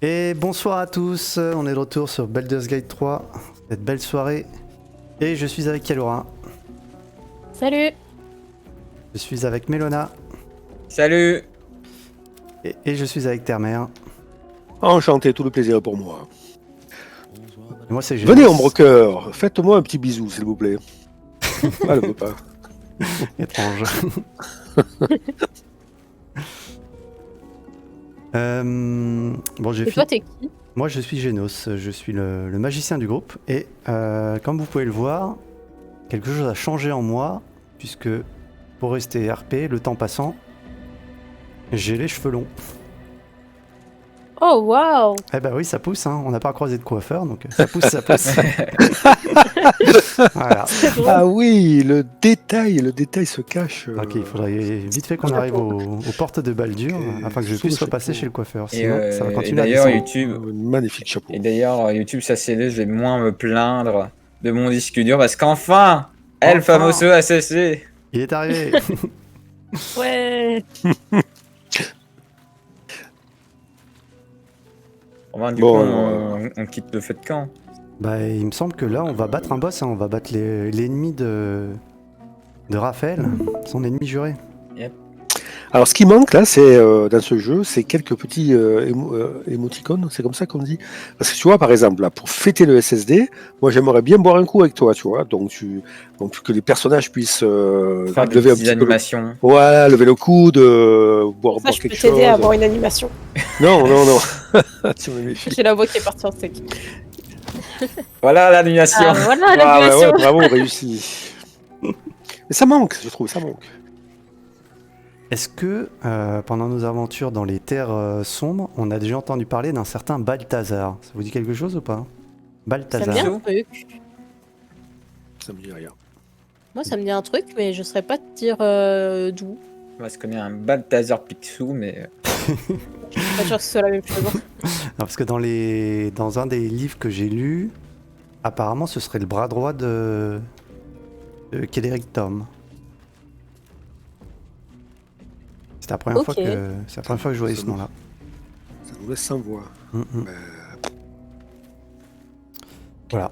Et bonsoir à tous, on est de retour sur Baldur's Gate 3, cette belle soirée. Et je suis avec Kalora, Salut! je suis avec Melona, Salut! et je suis avec Termer. Enchanté, tout le plaisir est pour moi. Et moi c'est Venez, Génos. Ombrecoeur, faites-moi un petit bisou, s'il vous plaît. Ah, le pas. Étrange. Bon, j'ai Et toi, t'es qui? Moi je suis Génos, je suis le magicien du groupe. Et comme vous pouvez le voir, quelque chose a changé en moi, puisque pour rester RP, le temps passant, j'ai les cheveux longs. Oh, waouh! Eh ben oui, ça pousse, hein. On n'a pas croisé de coiffeur, donc ça pousse, ça pousse. Voilà. C'est drôle. Ah oui, le détail se cache. Ok, il faudrait vite fait qu'on arrive aux portes de Baldur afin que je sous puisse le repasser chapeau. chez le coiffeur. Et, Sinon, ça va et continuer à d'ailleurs, descendre. YouTube, Un magnifique chapeau. et d'ailleurs, YouTube, ça c'est je vais moins me plaindre de mon disque dur parce qu'enfin, El Enfin. Famoso a cessé. Il est arrivé. Ouais! Enfin, du Bon, coup, on quitte le fait de camp. Bah, il me semble que là, on va battre un boss, hein. On va battre l'ennemi de Raphaël, son ennemi juré. Alors, ce qui manque là, c'est dans ce jeu, c'est quelques petits émoticônes, c'est comme ça qu'on dit. Parce que tu vois, par exemple, là, pour fêter le SSD, moi j'aimerais bien boire un coup avec toi, tu vois. Donc, que les personnages puissent Faire des lever un petites petit peu. animations. Voilà, lever le coude, boire Ça, je peux quelque chose. t'aider à avoir une animation. Non. Tu me méfies. J'ai la voix qui est partie en steak. Voilà l'animation. Ah, voilà Ah, bah l'animation! ouais, bravo, réussi. Mais ça manque, je trouve, ça manque. Est-ce que, pendant nos aventures dans les terres sombres, on a déjà entendu parler d'un certain Balthazar? Ça vous dit quelque chose ou pas? Ça me Balthazar. dit un Bizarre. truc. Ça me dit rien. Moi, ça me dit un truc, mais je saurais pas te dire d'où. Moi, je connais un Balthazar Picsou, mais Je suis pas sûre que ce soit la même chose. Non, parce que dans un des livres que j'ai lu, apparemment ce serait le bras droit de Kéléric Tom. C'est la première Ok. fois que je voyais ce nom-là. Ça nous laisse sans voix. Voilà.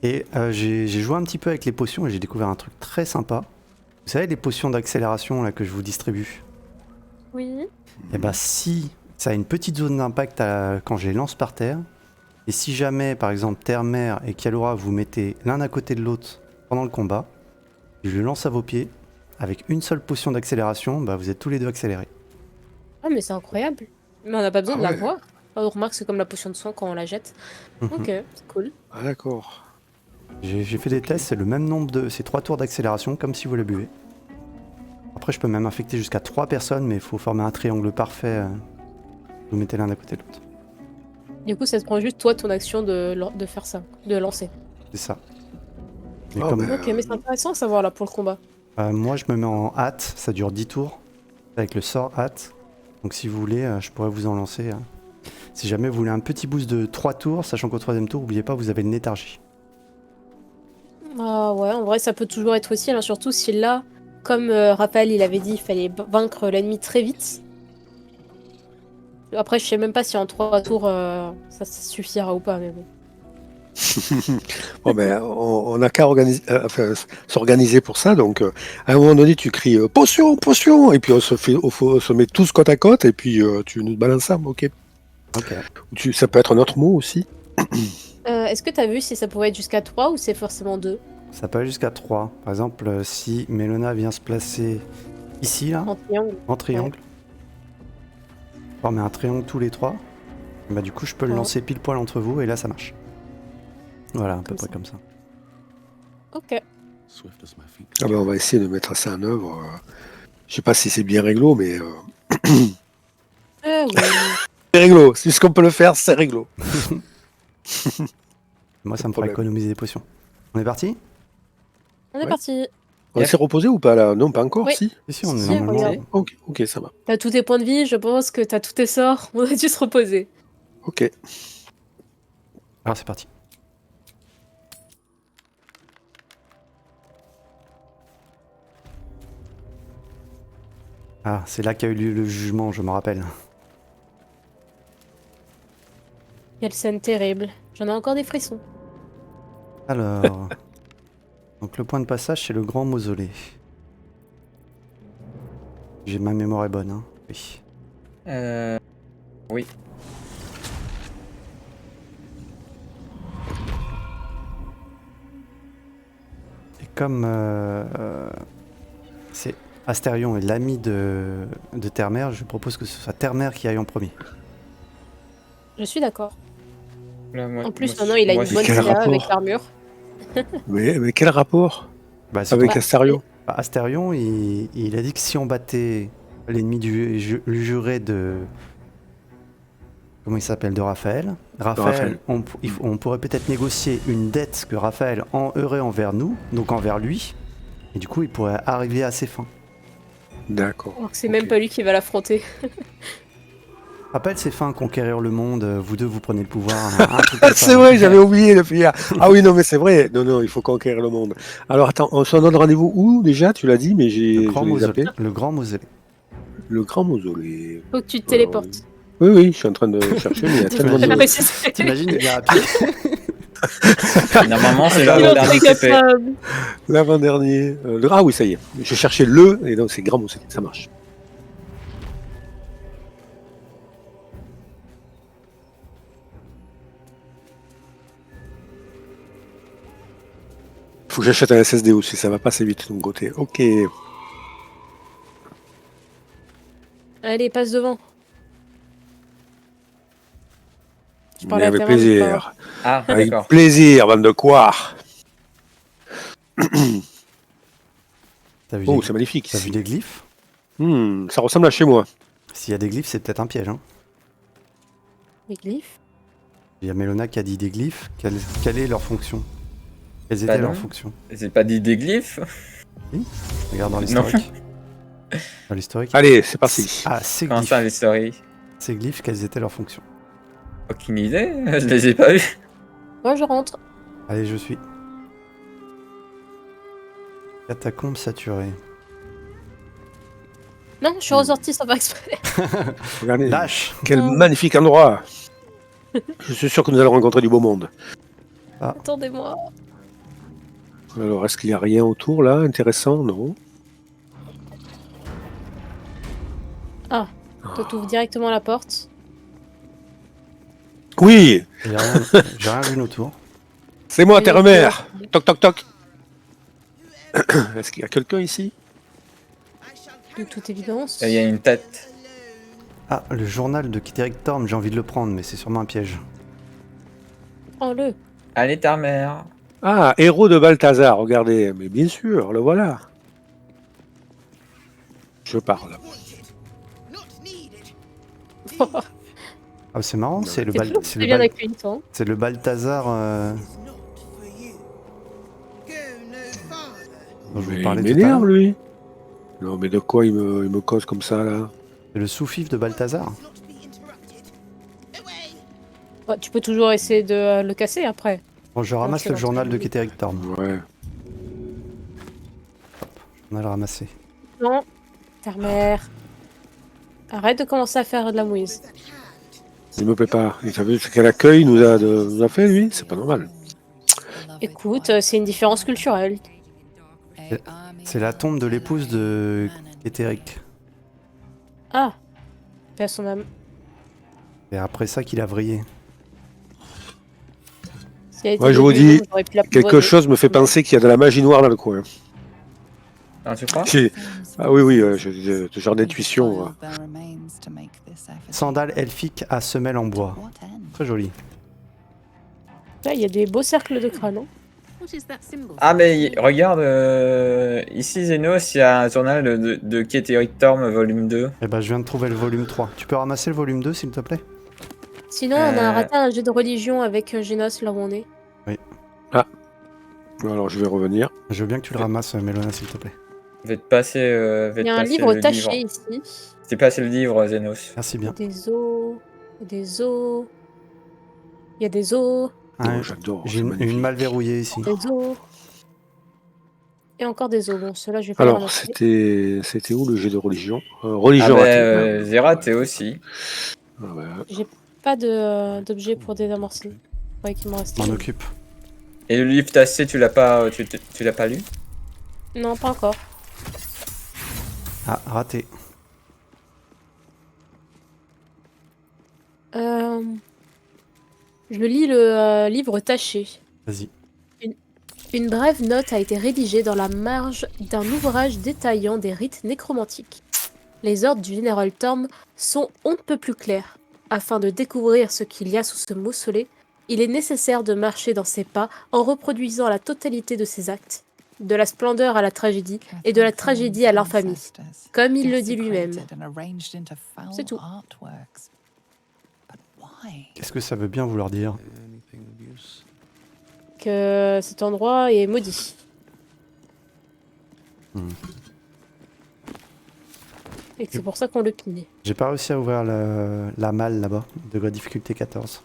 Et j'ai joué un petit peu avec les potions et j'ai découvert un truc très sympa. Vous savez les potions d'accélération là que je vous distribue? Oui. Et bah si ça a une petite zone d'impact quand je les lance par terre, et si jamais par exemple Termer et Kalora vous mettez l'un à côté de l'autre pendant le combat, je le lance à vos pieds, avec une seule potion d'accélération, bah vous êtes tous les deux accélérés. Ah, mais c'est incroyable. Mais on n'a pas besoin de Ah la ouais. voir. Ah, on remarque, c'est comme la potion de soin quand on la jette. Ok, c'est cool. Ah d'accord. J'ai fait des tests, c'est le même nombre c'est 3 tours d'accélération comme si vous la buvez. Après je peux même infecter jusqu'à 3 personnes, mais il faut former un triangle parfait. Vous mettez l'un à côté de l'autre. Du coup, ça te prend juste toi ton action de faire ça, de lancer. C'est ça. Mais Ah, comme, bah, Ok, mais c'est intéressant à savoir là pour le combat. moi je me mets en hâte, ça dure 10 tours, avec le sort hâte. Donc si vous voulez, je pourrais vous en lancer. Si jamais vous voulez un petit boost de 3 tours, sachant qu'au 3ème tour, n'oubliez pas, vous avez une léthargie. Ah ouais, en vrai, ça peut toujours être utile, hein, surtout si là, comme Raphaël il avait dit, il fallait vaincre l'ennemi très vite. Après, je sais même pas si en 3 tours ça suffira ou pas, mais bon. Bon, ben, on n'a qu'à s'organiser pour ça. Donc, à un moment donné, tu cries potion, potion, et puis on se met tous côte à côte, et puis tu nous balances ça, ok. Ok. Ça peut être un autre mot aussi. Est-ce que t'as vu si ça pouvait être jusqu'à 3 ou c'est forcément 2 Ça peut aller jusqu'à 3. Par exemple, si Melona vient se placer ici, là, en triangle? en triangle, former un triangle tous les 3, bah du coup je peux le Ouais. lancer pile poil entre vous et là ça marche. Voilà, à peu Comme près ça. comme ça. Ok. Ah ben, on va essayer de mettre ça en œuvre. Je sais pas si c'est bien réglo, mais Oui. c'est réglo. Si ce qu'on peut le faire, c'est réglo. Moi ça me fera problème. économiser des potions. On est parti? On est Ouais. parti. On s'est reposé ou pas là? Non, pas encore, Oui. si. Si, on est Si, normalement. regarde. Ok, ça va. T'as tous tes points de vie, je pense que t'as tous tes sorts. On a dû se reposer. Ok. Alors c'est parti. Ah, c'est là qu'a eu lieu le jugement, je me rappelle. Quelle scène terrible. J'en ai encore des frissons. Alors. Donc le point de passage, c'est le grand mausolée. Ma mémoire est bonne, hein. Oui. Oui. Et comme c'est Astérion est l'ami de Terre-Mère, je propose que ce soit Terre-Mère qui aille en premier. Je suis d'accord. Là, En plus, maintenant, il a une bonne quel CA rapport avec l'armure. Mais quel rapport Bah, c'est avec pour- Astarion? Astérion, il a dit que si on battait l'ennemi du juré de... Comment il s'appelle? De Raphaël. Raphaël. On pourrait peut-être négocier une dette que Raphaël aurait envers nous, donc envers lui. Et du coup, il pourrait arriver à ses fins. D'accord. Alors que c'est Ok. même pas lui qui va l'affronter. Rappelle ses fins, conquérir le monde, vous deux vous prenez le pouvoir. Un truc comme ça. C'est vrai, j'avais oublié de finir. Ah oui, non, mais c'est vrai. Non, il faut conquérir le monde. Alors attends, on se donne rendez-vous où déjà? Tu l'as dit, mais Le grand, je l'ai zappé. le grand mausolée. Le grand mausolée. Faut que tu te téléportes. Oui, je suis en train de chercher, mais il y a tellement J'ai de... précisé. T'imagines, il est rapide. Normalement, c'est Il là en le est dernier TP. capable. L'avant-dernier. Ah oui, ça y est. J'ai cherché le, et donc c'est grand mausolée, ça marche. Faut que j'achète un SSD aussi, ça va pas assez vite de mon côté. Ok. Allez, passe devant. Je Mais parlais à avec Terra, mais pas- plaisir. Ah, Avec d'accord. plaisir, bande de quoi. T'as vu, Oh, des... c'est magnifique. T'as vu ici. des glyphes? Ça ressemble à chez moi. S'il y a des glyphes, c'est peut-être un piège. Hein. Les glyphes. Il y a Mélona qui a dit des glyphes. Quelle est leur fonction? Quelles Bah étaient non. leurs fonctions? C'est pas dit des glyphes? Regarde dans Non. l'historique. Dans l'historique. Allez, c'est parti. Ah, ces Comment glyphes. ça, les stories? Ces glyphes, quelles étaient leurs fonctions? Aucune idée, je les ai pas vus. Moi, je rentre. Allez, je suis. Catacombe saturée. Non, je suis ressorti sans faire exprès. Regardez. Lâche! Quel Non. magnifique endroit. Je suis sûr que nous allons rencontrer du beau monde. Attendez-moi. Alors, est-ce qu'il n'y a rien autour là intéressant? Non. Toi, t'ouvres directement la porte. Oui, J'ai rien vu autour. c'est moi, Et Terre-Mère. Toc, toc, toc. Est-ce qu'il y a quelqu'un ici? De toute évidence. Il y a une tête. Ah, le journal de Kitteric Torm, j'ai envie de le prendre, mais c'est sûrement un piège. Prends-le. Allez, ta mère. Ah, héros de Balthazar, regardez. Mais bien sûr, le voilà. Je parle. Ah, c'est marrant, c'est le, C'est bien accueilli, toi. c'est le Balthazar dont je vous Mais il parlais tout à m'énerve, l'heure. lui. Non, mais de quoi il me cause comme ça, là? C'est le sous-fif de Balthazar. Ouais, tu peux toujours essayer de le casser après. Bon, je ramasse c'est le bon, journal c'est de bon. Kitteric Torm. Ouais. On a le ramasser. Non. Terre-mère. Arrête de commencer à faire de la mouise. Il me plaît pas. Et t'as vu ce quel accueil nous a fait, lui? C'est pas normal. Écoute, c'est une différence culturelle. C'est la tombe de l'épouse de Kitteric. Ah. Paix à son âme. Et après ça qu'il a vrillé. Si elle était Ouais, je vous devenue, dis, j'aurais pu la Quelque poignarder. chose me fait penser qu'il y a de la magie noire dans le coin. Ah, tu crois? Ah oui, j'ai ce genre d'intuition. Sandales elfiques à semelle en bois. Très joli. Là, il y a des beaux cercles de crâne. Hein. Ah, mais regarde, ici, Zenos, il y a un journal de Kitteric Torm, volume 2. Eh ben, je viens de trouver le volume 3. Tu peux ramasser le volume 2, s'il te plaît? Sinon, on a raté un jeu de religion avec Génos là où on est. Alors, je vais revenir. Je veux bien que tu le ramasses, Mélona, s'il te plaît. Je vais te passer, Il y a un livre taché ici. C'est passé le livre, Zenos. Merci bien. Des os. Des os. Il y a des os. Ah, Oh, j'adore. j'ai c'est magnifique. une mal verrouillée ici. Des os. Et encore des os. Bon, ceux-là, je vais pas les Alors, ramasser. c'était où le jet de religion? Ah Religion bah, ratée. j'ai raté aussi. Ah ouais. pas d'objet pour désamorcer. Ouais, qu'il m'en reste. M'en occupe. Et le livre tassé, tu l'as pas lu? Non, pas encore. Ah, raté. Je lis le livre taché. Vas-y. Une brève note a été rédigée dans la marge d'un ouvrage détaillant des rites nécromantiques. Les ordres du général Torm sont on ne peut plus clairs. Afin de découvrir ce qu'il y a sous ce mausolée, il est nécessaire de marcher dans ses pas en reproduisant la totalité de ses actes. De la splendeur à la tragédie et de la tragédie à l'infamie. Comme il le dit lui-même. C'est tout. Qu'est-ce que ça veut bien vouloir dire? Que cet endroit est maudit. Et que c'est pour ça qu'on le pille. J'ai pas réussi à ouvrir la malle là-bas, degré difficulté 14.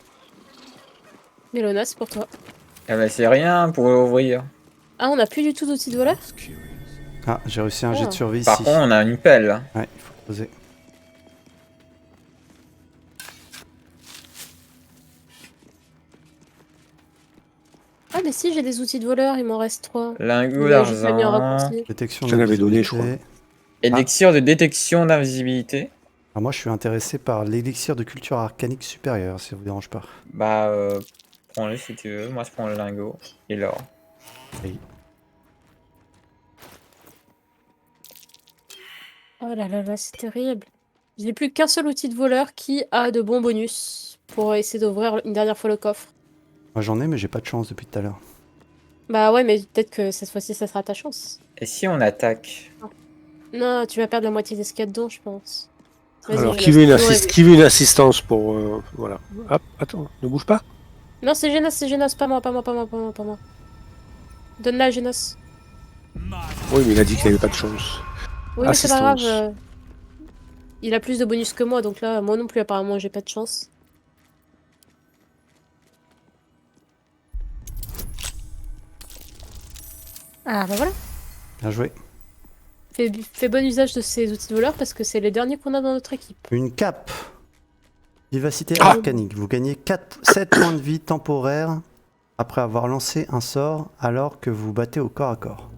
Mélona, c'est pour toi. Ah bah c'est rien pour ouvrir. Ah, on n'a plus du tout d'outils de voleur? Ah, j'ai réussi un jet de survie Par ici. contre, on a une pelle là. Ouais, il faut poser. Ah, mais si, j'ai des outils de voleur, il m'en reste 3. Lingot J'ai pas mis en d'argent. raccourci. Détection J'en avais donné, je d'invisibilité. Élixir de détection d'invisibilité. Ah, moi, je suis intéressé par l'élixir de culture arcanique supérieure, si ça vous dérange pas. Bah, prends-le si tu veux. Moi, je prends le lingot et l'or. Oui. Oh là là là, c'est terrible. Je n'ai plus qu'un seul outil de voleur qui a de bons bonus pour essayer d'ouvrir une dernière fois le coffre. Moi, j'en ai, mais j'ai pas de chance depuis tout à l'heure. Bah ouais, mais peut-être que cette fois-ci, ça sera ta chance. Et si on attaque? Non, tu vas perdre la moitié de ce qu'il y a dedans, je pense. Vas-y, Alors, je qui veut, laisse. Ouais, qui veut une assistance pour... voilà. Hop, attends, ne bouge pas. Non, c'est Génos, pas moi, pas moi, pas moi, pas moi, pas moi. Donne-la à Génos. Oui, mais il a dit qu'il n'avait pas de chance. Oui, mais c'est pas grave. Assistance. Il a plus de bonus que moi, donc là, moi non plus, apparemment, j'ai pas de chance. Ah bah voilà. Bien joué. Fais bon usage de ces outils de voleur parce que c'est les derniers qu'on a dans notre équipe. Une cape. Vivacité Ah. arcanique. Vous gagnez 7 points de vie temporaires après avoir lancé un sort alors que vous battez au corps à corps.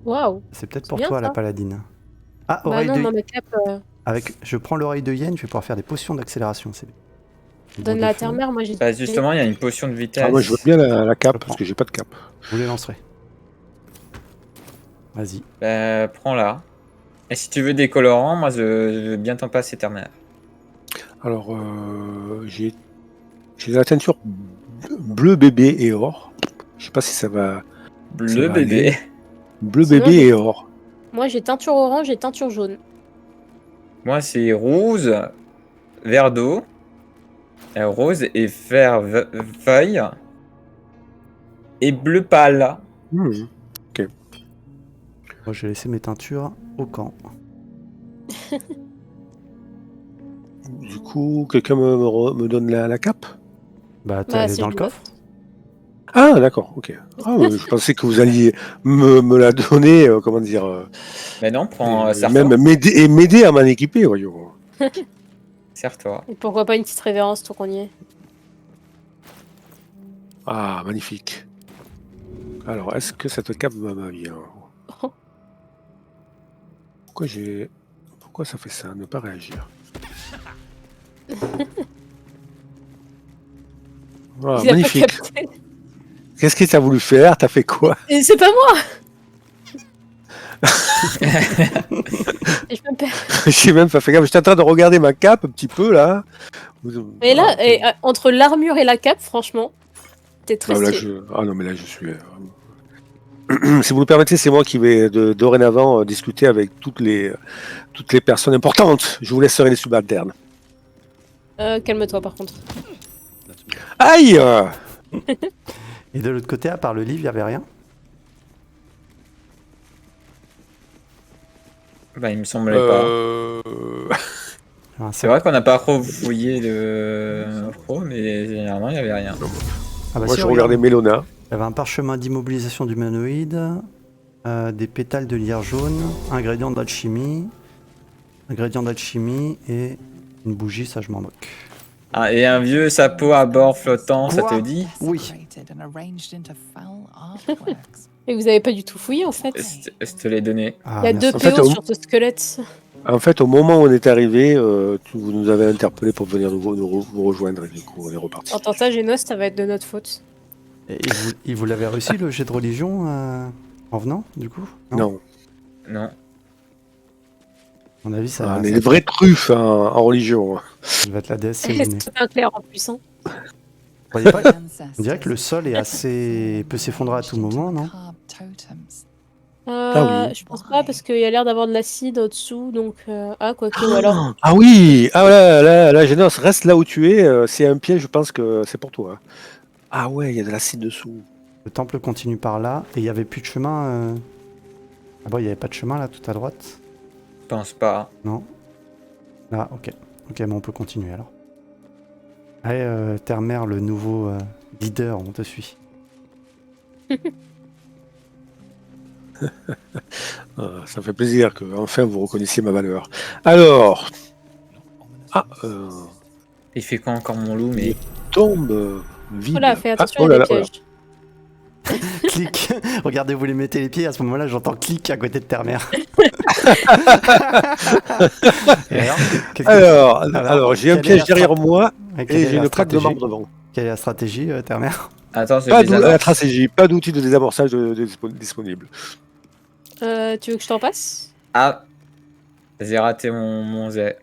Waouh. C'est peut-être C'est pour bien, toi, ça. la paladine. Ah, Bah oreille non, de... non, mais cap, Je prends l'oreille de hyène, je vais pouvoir faire des potions d'accélération. C'est donne-la à terre-mère, moi j'ai... Bah, justement, il y a une potion de vitesse. Ah, moi, je veux bien la cape, Je parce prends. que j'ai pas de cape. Vous les lancerez. Vas-y. Bah, prends-la. Et si tu veux des colorants, moi, je veux bien t'en passer, ternaire. Alors, j'ai la teinture bleu bébé et or. Je sais pas si ça va... Bleu va bébé. aller. Bleu Sinon, bébé et or. Moi j'ai teinture orange et teinture jaune. Moi, c'est rose, vert d'eau, rose et vert feuille, et bleu pâle. Moi, j'ai laissé mes teintures au camp. Du coup, quelqu'un me donne la cape? Bah, Bah, elle est c'est dans le une coffre. Ah, d'accord, ok. Ah, ouais, je pensais que vous alliez me la donner, comment dire, Mais non, prends, et serre-toi. même m'aider à m'en équiper, voyons. Serre-toi. Et pourquoi pas une petite révérence tant qu'on y est. Ah, magnifique. Alors, est-ce que cette cape va bien? Oh. Pourquoi ça fait ça? Ne pas réagir. Ah, Il a pas magnifique. capté. Qu'est-ce que t'as voulu faire? T'as fait quoi? Et c'est pas moi. Et je me perds. J'ai même pas fait gaffe. J'étais en train de regarder ma cape un petit peu là. Et là, Ah, ok. entre l'armure et la cape, franchement, t'es très Ah, là, stylé. non, mais là, je suis. Si vous le permettez, c'est moi qui vais dorénavant discuter avec toutes les personnes importantes. Je vous laisserai les subalternes. Calme-toi par contre. Aïe! Et de l'autre côté, à part le livre, il n'y avait rien. Bah, il me semblait pas. Ah, C'est vrai qu'on n'a pas refouillé le pro, mais généralement, il n'y avait rien. Ah bah Moi, si, je regarde. regardais Mélona. Il y avait un parchemin d'immobilisation d'humanoïde, des pétales de lierre jaune, ingrédients d'alchimie et une bougie, ça je m'en moque. Ah, et un vieux sapot à bord flottant, ça Quoi te dit? Oui. Et vous avez pas du tout fouillé en fait. Je te l'ai donné. Ah, Il y a merci. 2 En fait, PO sur ce squelette. En fait, au moment où on est arrivé, vous nous avez interpellé pour venir vous rejoindre et du coup, on est reparti. En ça, Genos, ça va être de notre faute. Et vous l'avez réussi le jet de religion en venant, du coup? Non. Non. À mon avis, ça, On est des vrais truffes en religion. ça va être la déesse Sélénée. C'est un clair en puissant. Vous croyez pas? On dirait que le sol est assez... peut s'effondrer à tout moment, non? Ah oui. Je pense pas parce qu'il y a l'air d'avoir de l'acide au-dessous, donc quoique ou alors. Ah oui. Ah là, Génos, reste là où tu es. C'est un piège, je pense que c'est pour toi. Ah ouais, il y a de l'acide dessous. Le temple continue par là, et il y avait plus de chemin. Ah bon, il y avait pas de chemin là, tout à droite? Je pense pas. Non. Ah, ok. Ok, bon, on peut continuer alors. Allez, Terre-Mère, le nouveau leader, on te suit. Ça fait plaisir que enfin vous reconnaissiez ma valeur. Alors. Ah, Il fait quoi encore mon loup, mais... tombe vide. Voilà, fais attention, Ah, il y a là des là, pièges. Clic. Regardez, vous les mettez les pieds, à ce moment-là, j'entends clic à côté de Terre-Mère. Et alors, qu'est-ce que- Alors, j'ai un quelle est piège la derrière strat- moi Ouais, quelle et est j'ai la une plaque de stratégie marbre devant. Quelle est la stratégie, Terre-Mère? Attends, c'est Pas des la annonces. stratégie, pas d'outil de désamorçage disponible. Tu veux que je t'en passe? Ah, j'ai raté mon jet.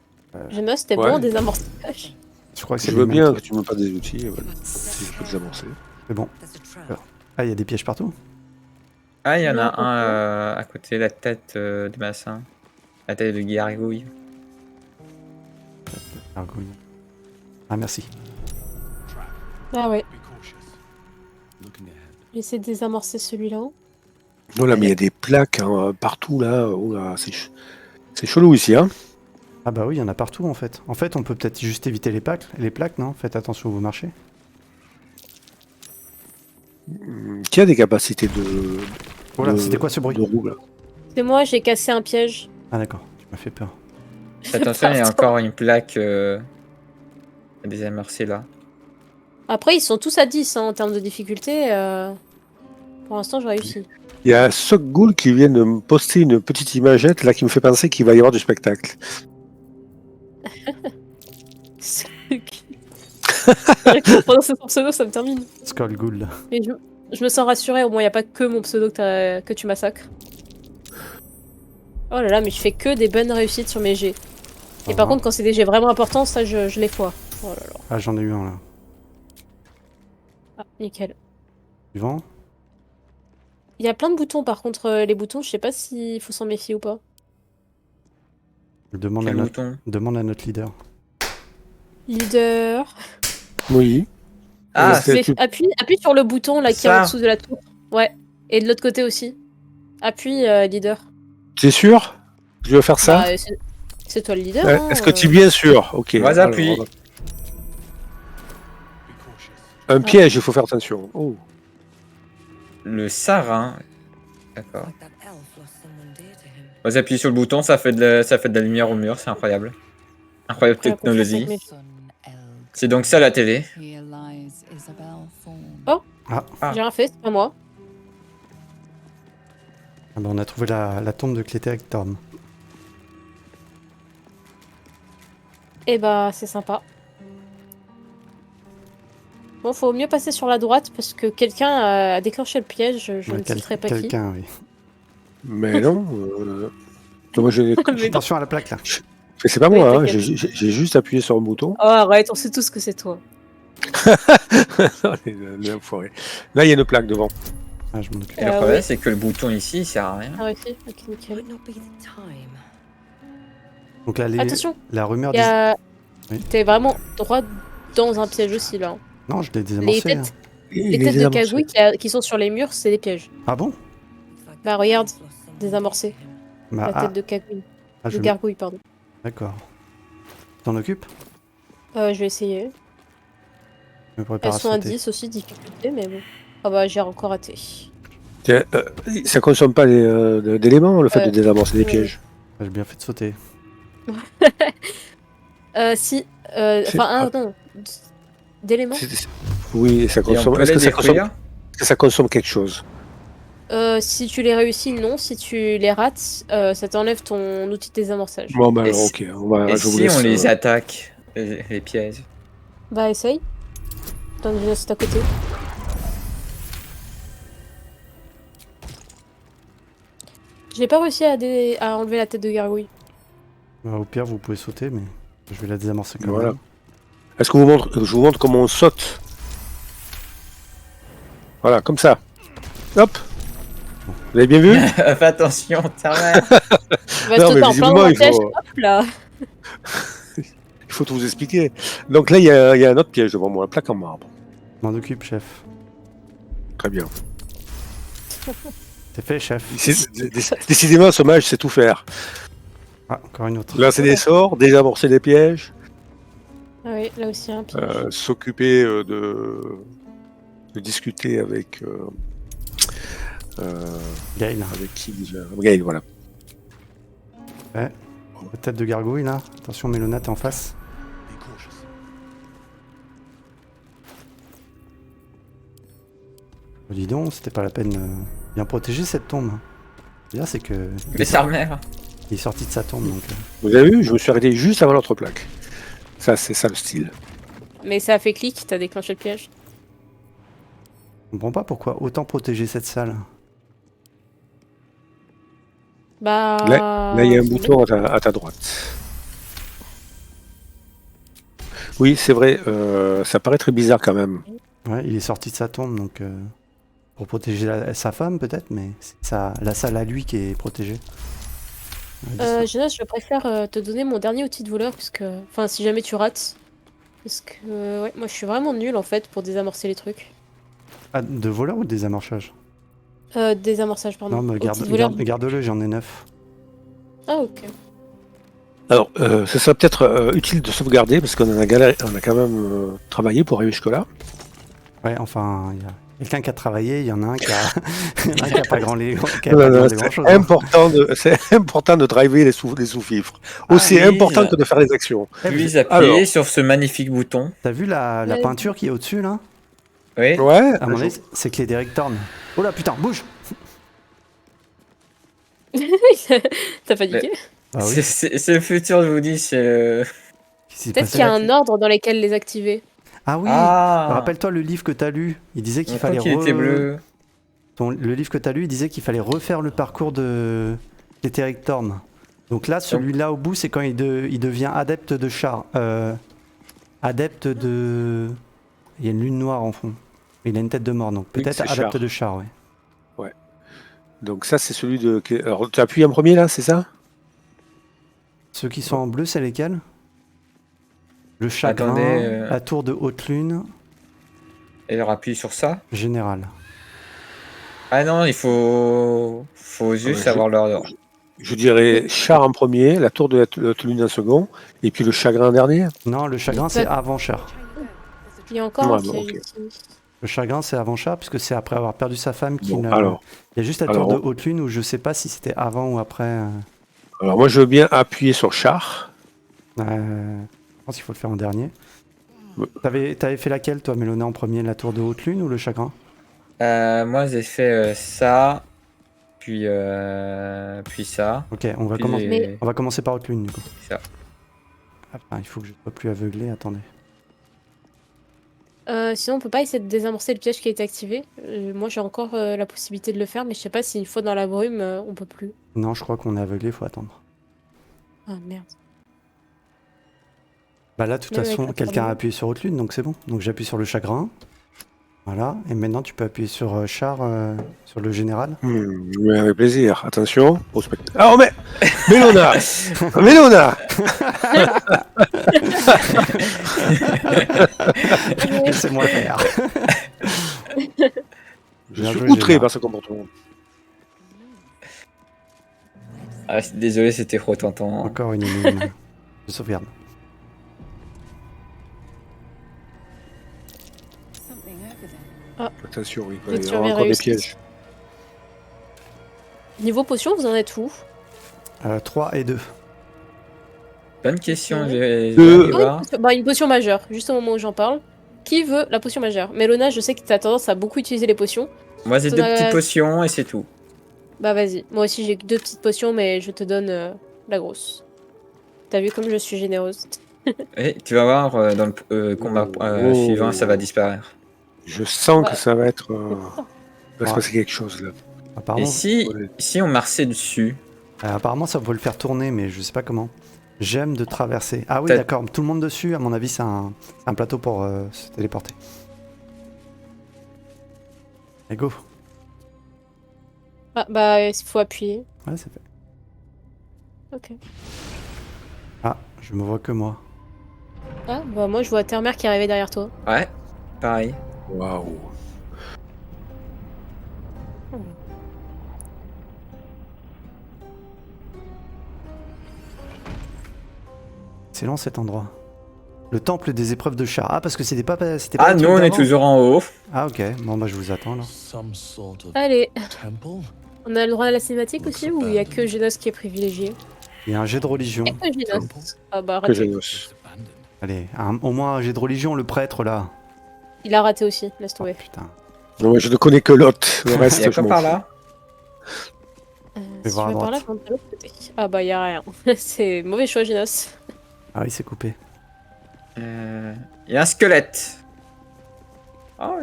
Genos, c'était Ouais. bon, désamorçage. Je crois que c'est Je les veux mêmes bien trucs. que tu me passes des outils, voilà, si je peux désamorcer. C'est bon. Ah, il y a des pièges partout? Ah, il y en Non, a pas un à côté, la tête de Massin. La tête de Gargouille. Gargouille. Ah, merci. Ah ouais. J'essaie de désamorcer celui-là. Non, là, mais il y a des plaques partout, là. Oh là, c'est chelou ici, hein. Ah bah oui, il y en a partout en fait. En fait, on peut peut-être juste éviter les plaques, non? Faites attention où vous marchez. Qui a des capacités de. Voilà, de- c'était quoi ce bruit? de roue, là. C'est moi, j'ai cassé un piège. Ah d'accord, tu m'as fait peur. Attention, il y a Pardon. encore une plaque à désamorcer là. Après, ils sont tous à 10 hein, en termes de difficulté. Pour l'instant, j'ai réussi. Il y a Sockghoul qui vient de me poster une petite imagette là qui me fait penser qu'il va y avoir du spectacle. Pendant ce pseudo, ça me termine. Skullghoul. Mais je me sens rassurée, au moins, il n'y a pas que mon pseudo que tu massacres. Oh là là, mais je fais que des bonnes réussites sur mes jets. Et par contre, quand c'est des jets vraiment importants, ça, je les foire. Oh là là. Ah, j'en ai eu un là. Ah, nickel. Suivant. Il y a plein de boutons, par contre, les boutons, je sais pas s'il faut s'en méfier ou pas. Je demande Quel à, notre, bouton? demande à notre leader. Leader. Oui. Ah, c'est- Appuie sur le bouton là qui est Ça. en dessous de la tour. Ouais. Et de l'autre côté aussi. Appuie, leader. T'es sûr? Je vais faire ça? Bah, c'est toi le leader. hein, Est-ce que tu es bien sûr? Ok. Moi, alors, j'appuie. on va- Un piège, il faut faire attention. Oh. le sarin. D'accord. Moi, j'appuie sur le bouton, ça fait de la lumière au mur, c'est incroyable. Incroyable Incroyable technologie. avec C'est donc ça la télé. Oh. Ah. J'ai rien fait, c'est pas moi. Ah bah, on a trouvé la tombe de Clétérictorm. Et bah, c'est sympa. Bon, faut mieux passer sur la droite parce que quelqu'un a déclenché le piège. Je ne citerai pas qui. Quelqu'un, oui. Mais non. Moi, Mais non. Attention à la plaque là. c'est pas moi, Oui, hein. t'inquiète. J'ai juste appuyé sur un bouton. Oh, arrête, on sait tous que c'est toi. Les enfoirés. Là, il y a une plaque devant. Ah, je m'en occupe. Et le Ah problème, oui. c'est que le bouton ici, il sert à rien. Ah, réussi. Ok, nickel. Donc là, Attention, la rumeur il y a... Oui. T'es vraiment droit dans un piège aussi, là. Non, je l'ai Les désamorcé. têtes, hein. les têtes de cagouille qui sont sur les murs, c'est des pièges. Ah bon? Bah, regarde, désamorcé. Bah, La tête de cagouille. ah, De gargouille, pardon. D'accord. T'en occupes? Je vais essayer. Je me prépare Elles à sont à sauter. 10 aussi, difficulté, mais bon. Ah bah, j'ai encore raté. Tiens, ça consomme pas d'éléments, le fait de désamorcer des oui. pièges. J'ai bien fait de sauter. Si. Enfin, non. d'éléments. Oui, et ça Et on consomme. peut Est-ce les que détruire. est-ce que ça consomme quelque chose? Si tu les réussis, non. Si tu les rates, ça t'enlève ton outil de désamorçage. Bon, bah Et alors, si- ok. Et Je vous si laisse. on les attaque, les pièges? Bah, essaye. T'en as c'est à côté. J'ai pas réussi à enlever la tête de gargouille. Bah, au pire, vous pouvez sauter, mais je vais la désamorcer quand Voilà. même. Est-ce que je vous montre comment on saute? Voilà, comme ça. Hop. Vous avez bien vu? Fais attention, ta mère. On va Non, sauter mais en plein visiblement, dans la il piège. faut- Hop là. Il faut tout vous expliquer. Donc là, il y a un autre piège devant moi, un plaque en marbre. M'en occupe, chef. Très bien. C'est fait, chef. Décidément, ce mage sait tout faire. Ah, encore une autre. Lancer des sorts, désamorcer des pièges, Ah oui, là aussi un piège. s'occuper de discuter avec Gail. avec qui déjà? Gaël, voilà. La tête de gargouille, là. Attention, Mélona, t'es en face. Oh, dis donc, c'était pas la peine bien protéger cette tombe. Bien, c'est que Mais sa mère. il est sorti de sa tombe, donc. Vous avez vu, je me suis arrêté juste avant l'autre plaque. Ça, c'est ça le style. Mais ça a fait clic, t'as déclenché le piège. Je comprends pas pourquoi autant protéger cette salle. Bah. Là, il y a un bouton à ta droite. Oui, c'est vrai, ça paraît très bizarre quand même. Ouais, il est sorti de sa tombe, donc. Pour protéger sa femme, peut-être, mais c'est la salle à lui qui est protégée. Jonas, je préfère te donner mon dernier outil de voleur, parce que. Enfin, si jamais tu rates. Parce que. Ouais, moi je suis vraiment nulle en fait pour désamorcer les trucs. Ah, de voleur ou de désamorçage? Désamorçage, pardon. Non, mais Outil de voleur. garde-le, j'en ai 9. Ah, ok. Alors, ce serait peut-être utile de sauvegarder parce qu'on on a quand même travaillé pour arriver jusque-là. Ouais, enfin, il y a quelqu'un qui a travaillé, il y en a un qui a, il y en a un qui a pas grand C'est chose. c'est important de driver les sous-fifres. Aussi Ah, oui, important que de faire les actions. Puis appuyer sur ce magnifique bouton. T'as vu la peinture qui est au-dessus, là? Oui. Ouais. À mon avis, c'est que les Derek Thorne. Oh là, putain, bouge! T'as paniqué? Ah oui. C'est le futur, je vous dis. C'est. Qu'est-ce qui s'est Peut-être passé qu'il y a là un ordre dans lequel les activer. Ah oui! Ah. Rappelle-toi le livre que t'as lu. Il disait qu'il fallait qu'il était bleu. Le livre que t'as lu, il disait qu'il fallait refaire le parcours de Derek Thorne. Donc là, celui-là au bout, c'est quand il devient adepte de char. Adepte de. Il y a une lune noire en fond. Il a une tête de mort, donc Oui, peut-être c'est adepte char. de char, ouais. Donc ça, c'est celui de... Alors, tu appuies en premier, là, c'est ça? Ceux qui sont en bleu, c'est lesquels? Le chagrin, Attendez, la tour de haute lune, Et alors appuie sur ça. général. Ah non, il faut juste Ouais, avoir l'ordre. Je dirais char en premier, la tour de la lune en second, et puis le chagrin en dernier. Non, le chagrin, c'est avant char. Il y a encore un Ouais, bon, piège ok. ici. Le chagrin, c'est avant char, puisque c'est après avoir perdu sa femme qui Bon, ne... alors, Il y a juste la alors, tour de haute lune où je sais pas si c'était avant ou après. moi, je veux bien appuyer sur char. Je pense qu'il faut le faire en dernier. Ouais. T'avais fait laquelle, toi, Mélona, en premier? La tour de haute lune ou le chagrin? Moi, j'ai fait ça, puis ça. Ok, on va, puis commencer. j'ai- On va commencer par haute lune, du coup. ça. Ah, putain, il faut que je sois plus aveuglé, attendez. Sinon, on peut pas essayer de désamorcer le piège qui a été activé. Moi, j'ai encore la possibilité de le faire, mais je sais pas si une fois dans la brume, on peut plus. Non, je crois qu'on est aveuglé, faut attendre. Ah merde. Bah là, de toute Oui, façon, avec le quelqu'un a premier. appuyé sur haute lune, donc c'est bon. Donc j'appuie sur le chagrin. Voilà, et maintenant tu peux appuyer sur char, sur le général. Oui, avec plaisir. Attention. Au spectacle. Ah, oh, mais Mélona Mélona Laissez-moi faire. Je Bien suis joué, outré Gérard. par ce comportement. Ah, désolé, c'était trop tentant. Encore une énigme. Je sauvegarde. Attention, oui. J'ai Il y toujours aura bien encore des réussi. pièges. Niveau potion, vous en êtes où? 3 et 2. Bonne question, Ok. j'ai Deux. allé voir. Bah, une potion majeure, juste au moment où j'en parle. Qui veut la potion majeure? Mélona, je sais que t'as tendance à beaucoup utiliser les potions. Moi, j'ai Ton 2 a- petites potions et c'est tout. Bah vas-y, moi aussi j'ai que 2 petites potions, mais je te donne la grosse. T'as vu comme je suis généreuse. Et tu vas voir, dans le combat Oh. suivant, ça va disparaître. Je sens Ouais. que ça va être. Il va se Ouais. passer quelque chose là. Et Apparemment, si on marchait dessus, apparemment, ça peut le faire tourner, mais je sais pas comment. J'aime de traverser. Ah oui, Peut-être. d'accord. Tout le monde dessus, à mon avis, c'est un plateau pour se téléporter. Et go. Ah, bah il faut appuyer. Ouais, c'est fait. Ok. Ah, je me vois que moi. Ah, bah moi je vois Termer qui est arrivé derrière toi. ouais, pareil. Waouh. C'est long cet endroit. Le temple des épreuves de char. Ah, parce que c'était pas Ah, le nous, truc on est d'avant. toujours en haut. Ah, ok. Bon, bah, je vous attends là. Allez, Temple? on a le droit à la cinématique aussi ou il y a que Genos qui est privilégié? Il y a un jet de religion. Et que Genos. Ah bah Que raté. génios. Allez, au moins un jet de religion, le prêtre là. Il a raté aussi, laisse Oh, tomber. putain. Non, mais je ne connais que l'autre. Le Il y reste, a je quoi m'en par fous. là? vais Si voir tu à vas par là, droite. je monte de l'autre côté. Ah bah y a rien. C'est mauvais choix Genos. Ah oui, c'est coupé. Il y a un squelette. Oh,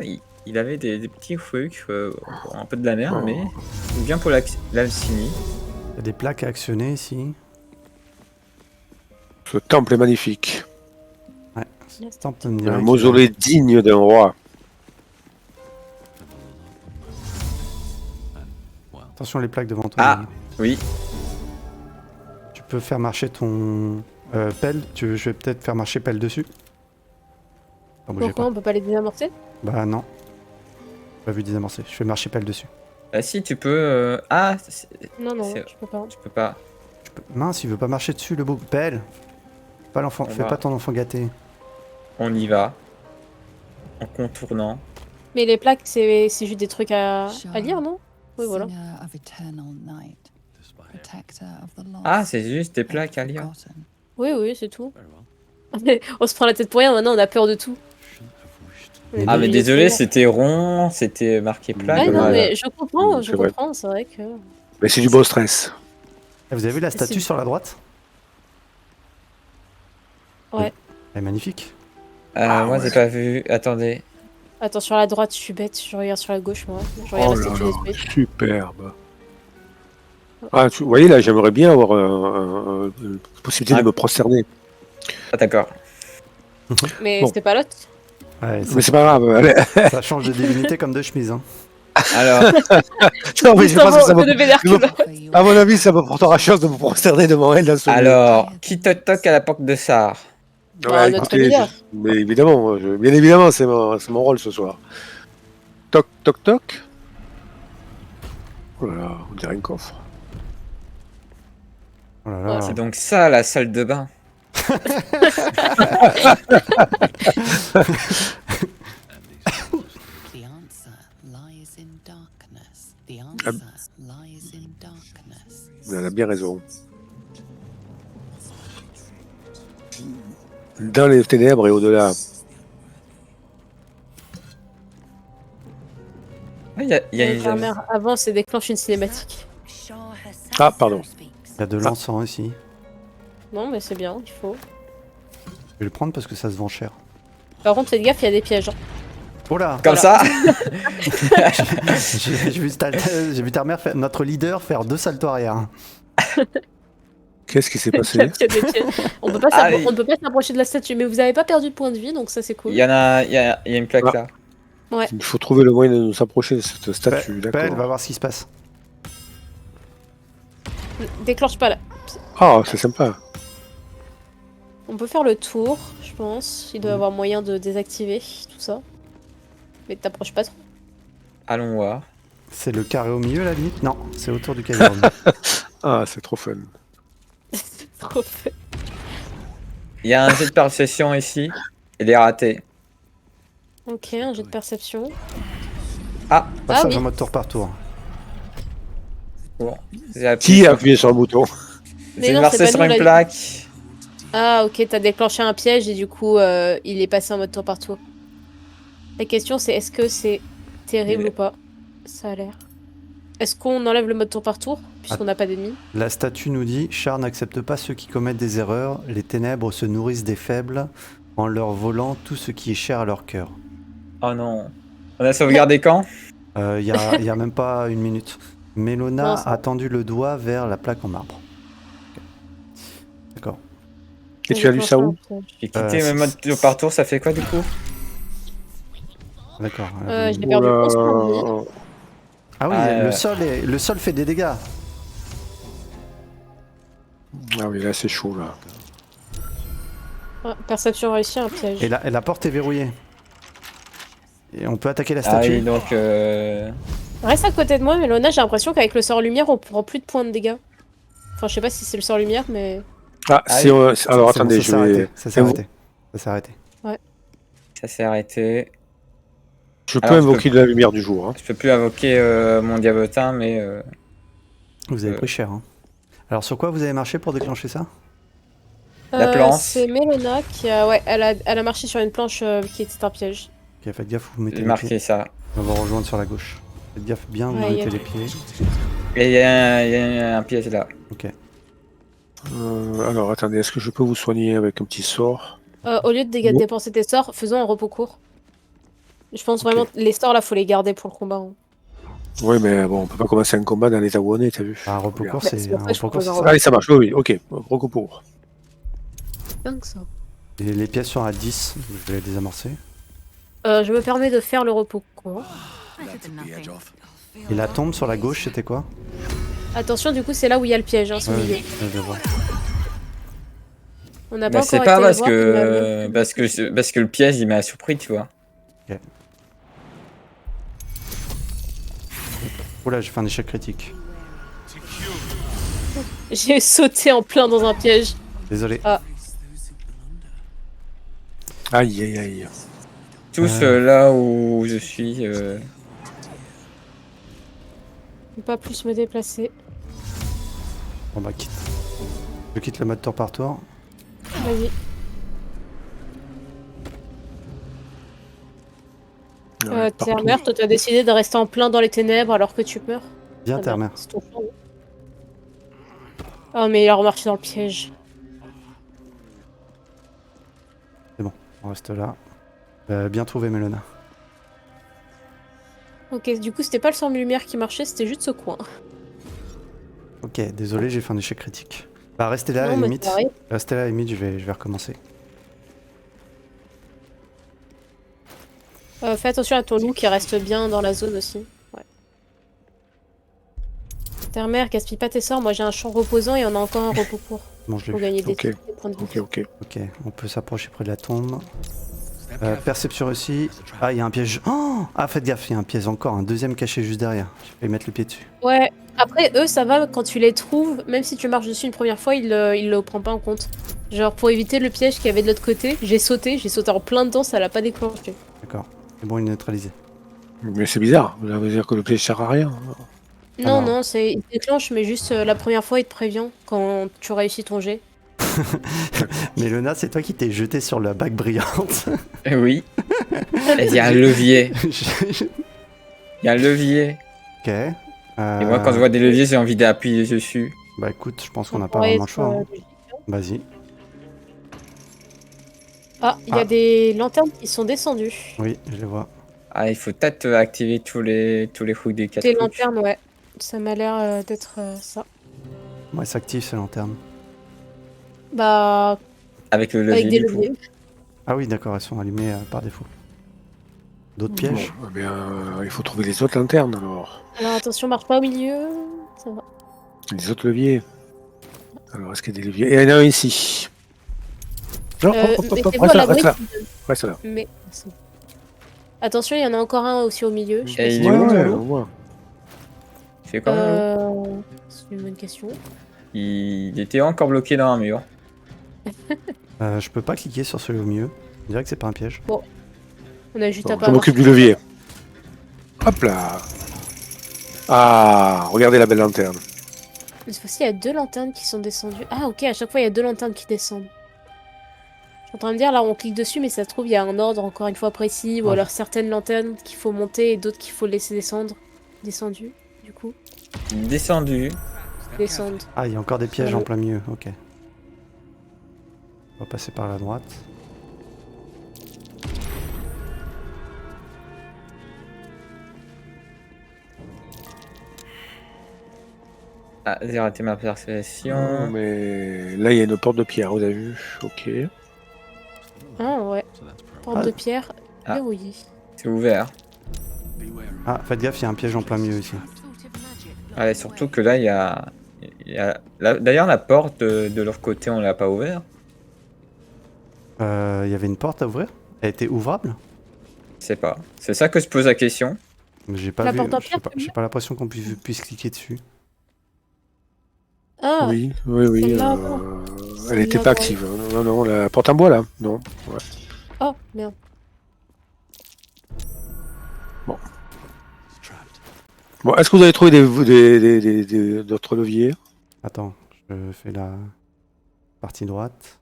il avait des petits trucs, un peu de la merde, Oh. mais bien pour l'alchimie. Il y a des plaques à actionner ici. Ce temple est magnifique. Ouais. Ce temple me dirait Un qu'il mausolée digne d'un roi. Attention les plaques devant toi. Ah. Yann. Oui, Tu peux faire marcher ton pelle. Je vais peut-être faire marcher pelle dessus. Non, bougez Pourquoi pas. on peut pas les désamorcer? Bah non. Pas vu désamorcer. Je fais marcher pelle dessus. bah si tu peux. Ah, Non, non, C'est- je peux pas. tu peux pas. Mince, il veut pas marcher dessus le beau. Pelle. Pas l'enfant. On Fais va. pas ton enfant gâté. On y va. En contournant. Mais les plaques, c'est juste des trucs à lire, non? Oui, voilà. Ah, c'est juste des plaques à lire. Oui, oui, c'est tout. On se prend la tête pour rien, maintenant on a peur de tout. On est Ah, mais obligé de désolé, faire. c'était rond, c'était marqué plaque. Ouais, non, Dommage. mais je comprends, C'est vrai. c'est vrai que. Mais c'est du beau stress. Eh, vous avez vu la statue C'est- sur la droite? Ouais. Elle est magnifique. Moi, ouais. j'ai pas vu. Attendez. Attends, sur la droite, je suis bête, je regarde sur la gauche, moi. Je Oh regarde la là statue là, d'esprit. superbe. Ah, vous voyez là, j'aimerais bien avoir une possibilité Ah. de me prosterner. Ah, d'accord. Mais Bon. c'était pas l'autre? Ouais, Mais c'est pas grave. Allez. ça change de divinité comme de chemise. Hein. Alors, Non, mais je pense que ça de bébé d'Hercule. à mon avis, ça me portera chance de me prosterner devant elle dans ce alors, qui toque à la porte de Sar? Bah, notre leader. mais évidemment, bien évidemment, c'est mon rôle ce soir. Toc, toc, toc. Oh là là, on dirait un coffre. Oh là là. C'est donc ça, la salle de bain. The answer lies in darkness. The answer lies in darkness. Elle a bien raison. Dans les ténèbres et au-delà. Ah, il y a Et une ta mère avance et déclenche une cinématique. Ah, pardon. Il y a de l'encens ici. Non, mais c'est bien, il faut. Je vais le prendre parce que ça se vend cher. Par contre, faites gaffe, il y a des pièges. Hein. Oh là. Comme Voilà. ça. J'ai vu ta mère faire, notre leader faire 2 saltos arrière. Qu'est-ce qui s'est Il y passé a des pièges. On peut pas Allez. on ne peut pas s'approcher de la statue, mais vous avez pas perdu de point de vie, donc ça c'est cool. Il y en a, il y a une plaque Ah. là. Il faut trouver le moyen de nous approcher de cette statue. Pelle, D'accord. va voir ce qui se passe. Déclenche pas là. Ah, c'est sympa. On peut faire le tour, je pense. Il doit y avoir moyen de désactiver tout ça. Mais t'approches pas trop. Allons voir. C'est le carré au milieu, la limite? Non, c'est autour du carré. Ah, c'est trop fun. Trop fait. Il y a un jet de perception ici. Il est raté. Ok, un jet de perception. Ah, Passage oui. en mode tour par tour. bon. J'ai Qui a appuyé sur le bouton? Mais J'ai non, versé c'est pas sur nous, une là. plaque. Ah, ok, t'as déclenché un piège et du coup, il est passé en mode tour par tour. La question, c'est est-ce que c'est terrible Et- ou pas? Ça a l'air. Est-ce qu'on enlève le mode tour par tour, puisqu'on n'a pas d'ennemis? La statue nous dit Char n'accepte pas ceux qui commettent des erreurs. Les ténèbres se nourrissent des faibles en leur volant tout ce qui est cher à leur cœur. Oh non. On a sauvegardé quand? Il y a même pas une minute. Mélona Non, ça a va. tendu le doigt vers la plaque en marbre. Ok. D'accord. Et tu as lu ça où? J'ai quitté c'est- le mode tour par tour, ça fait quoi du coup? D'accord. Je l'ai perdu 11 points de vie. Oula. Ah oui, Ah, le sol fait des dégâts. Ah oui, là c'est chaud là. Ah, perception réussie, un piège. Et la porte est verrouillée. Et on peut attaquer la Ah statue. oui, donc Reste à côté de moi, Mélona, j'ai l'impression qu'avec le sort lumière, on prend plus de points de dégâts. Enfin, je sais pas si c'est le sort lumière, mais... Ah, Ah c'est, oui. alors C'est bon, attendez, ça s'est arrêté. Ça s'est Et vous- arrêté. Ça s'est arrêté. ça s'est arrêté. je peux Alors, je invoquer de la lumière du jour. Hein. Je peux plus invoquer mon diabotin, mais Vous avez pris cher. Hein. Alors sur quoi vous avez marché pour déclencher ça? La planche. C'est Mélona qui a... Ouais, elle a marché sur une planche qui était un piège. Ok, faites gaffe, vous mettez j'ai les pieds. marqué ça. On va vous rejoindre sur la gauche. Faites gaffe bien, vous Ouais, mettez y a- les pieds. Et il y a un piège là. Ok. Alors attendez, est-ce que je peux vous soigner avec un petit sort? Au lieu de Bon. dépenser tes sorts, faisons un repos court. Je pense vraiment que les sorts là, faut les garder pour le combat. Hein. Oui, mais bon, on peut pas commencer un combat dans l'état où on est, t'as vu? Un repos Regarde. court, Bah, c'est c'est pour ça un que je repos court, propose un c'est repos. ça. Allez, ça marche, oui, ok, Rocco pour. Dingue ça. Et les pièces sont à 10, je vais les désamorcer. Je me permets de faire le repos court. Et la tombe sur la gauche, c'était quoi? Attention, du coup, c'est là où il y a le piège, hein, c'est au milieu. je vois. On n'a pas Bah, encore c'est été pas voir, parce mais que parce que le piège il m'a surpris, tu vois. Oula, j'ai fait un échec critique. j'ai sauté en plein dans un piège. Désolé. Aïe, aïe, aïe. Tous là où je suis. Je peux pas plus me déplacer. Bon bah quitte. Je quitte le mode tour par tour. Vas-y. Ouais, partout. Terre-Mère, toi, tu as décidé de rester en plein dans les ténèbres alors que tu meurs. Viens, Très bien, Terre-Mère. c'est ton choix. Oh, mais il a remarché dans le piège. On reste là. Bien trouvé, Mélona. Ok, du coup, c'était pas le sort lumière qui marchait, c'était juste ce coin. Ok, désolé, j'ai fait un échec critique. Bah restez là, à la Non, mais limite. ça arrive. Restez là, à la limite, je vais recommencer. Fais attention à ton loup qui reste bien dans la zone aussi. Ouais. Terre-Mère, gaspille pas tes sorts. Moi, j'ai un champ reposant et on a encore un repos court Bon, je l'ai pour vu. gagner des Ok. points de vie. Ok. Ok, on peut s'approcher près de la tombe. Perception aussi. Ah, il y a un piège. Oh ah, faites gaffe, il y a un piège encore, un deuxième caché juste derrière. Je vais mettre le pied dessus. Ouais, après, eux, ça va quand tu les trouves. Même si tu marches dessus une première fois, ils le prennent pas en compte. Genre, pour éviter le piège qu'il y avait de l'autre côté, j'ai sauté en plein dedans, ça l'a pas déclenché. D'accord. C'est bon, il est neutralisé. Mais c'est bizarre, ça veut dire que le piège sert à rien. Non, Alors. non, il te déclenche, mais juste la première fois, il te prévient quand tu réussis ton jet. Mélona, c'est toi qui t'es jeté sur la bague brillante. Oui. Et il y a un levier. Je- Il y a un levier. ok. Et moi, quand je vois des leviers, j'ai envie d'appuyer dessus. Bah écoute, je pense qu'on n'a Ça pas pourrait vraiment le être, choix. hein. logique. Vas-y. Ah, il y a Ah. des lanternes qui sont descendues. Oui, je les vois. Ah, il faut peut-être activer tous les hooks des 4 Des lanternes, ouais. Ça m'a l'air d'être ça. Ouais, s'active ces lanternes. Bah, Avec le levier, avec des du coup. leviers. Ah oui, d'accord, elles sont allumées par défaut. D'autres pièges? Bon, eh bien, il faut trouver les autres lanternes alors. Alors attention, marche pas au milieu. Ça va. Les autres leviers. Alors, est-ce qu'il y a des leviers? Et il y en a un ici. Non, Mettez-vous à reste là, l'abri. reste là. Reste là. Mais attention, il y en a encore un aussi au milieu. Je sais pas Et si il est Ouais, où, ouais, le loup on voit. Il fait quoi, le loup C'est une bonne question. Il était encore bloqué dans un mur. Je peux pas cliquer sur celui au milieu. On dirait que c'est pas un piège. On a juste à Bon, pas je m'occupe du levier. Hop là. Ah, regardez la belle lanterne. Cette fois-ci, il y a deux lanternes qui sont descendues. Ah, ok, à chaque fois, il y a deux lanternes qui descendent. en train de me dire, là, on clique dessus, mais ça se trouve, il y a un ordre, encore une fois, précis, ou Ouais. alors certaines lanternes qu'il faut monter et d'autres qu'il faut laisser descendre. Descendu, du coup. Descendu. Descendre. Ah, il y a encore des pièges Sur en le- plein milieu, ok. On va passer par la droite. Ah, j'ai raté ma Non, perception. mais là, il y a une porte de pierre, vous avez vu? Ok. Ah, ouais. Porte Ah. de pierre, Ah. verrouillée. C'est ouvert. Ah, faites gaffe, il y a un piège en plein milieu ici. Ouais, surtout que là, il y a... D'ailleurs, la porte de l'autre côté, on l'a pas ouverte. Il y avait une porte à ouvrir? Elle était ouvrable? Je sais pas. C'est ça que se pose la question. Mais j'ai pas La vu, porte en j'ai pierre, pas, tu veux j'ai dire pas l'impression qu'on puisse cliquer dessus. Ah, Oui, oui, oui. celle-là, Elle n'était Celle-là, pas ouais. active. Non, non, la porte en bois, là. Non. Ouais. oh, merde. Bon, est-ce que vous avez trouvé d'autres leviers? Attends, je fais la partie droite.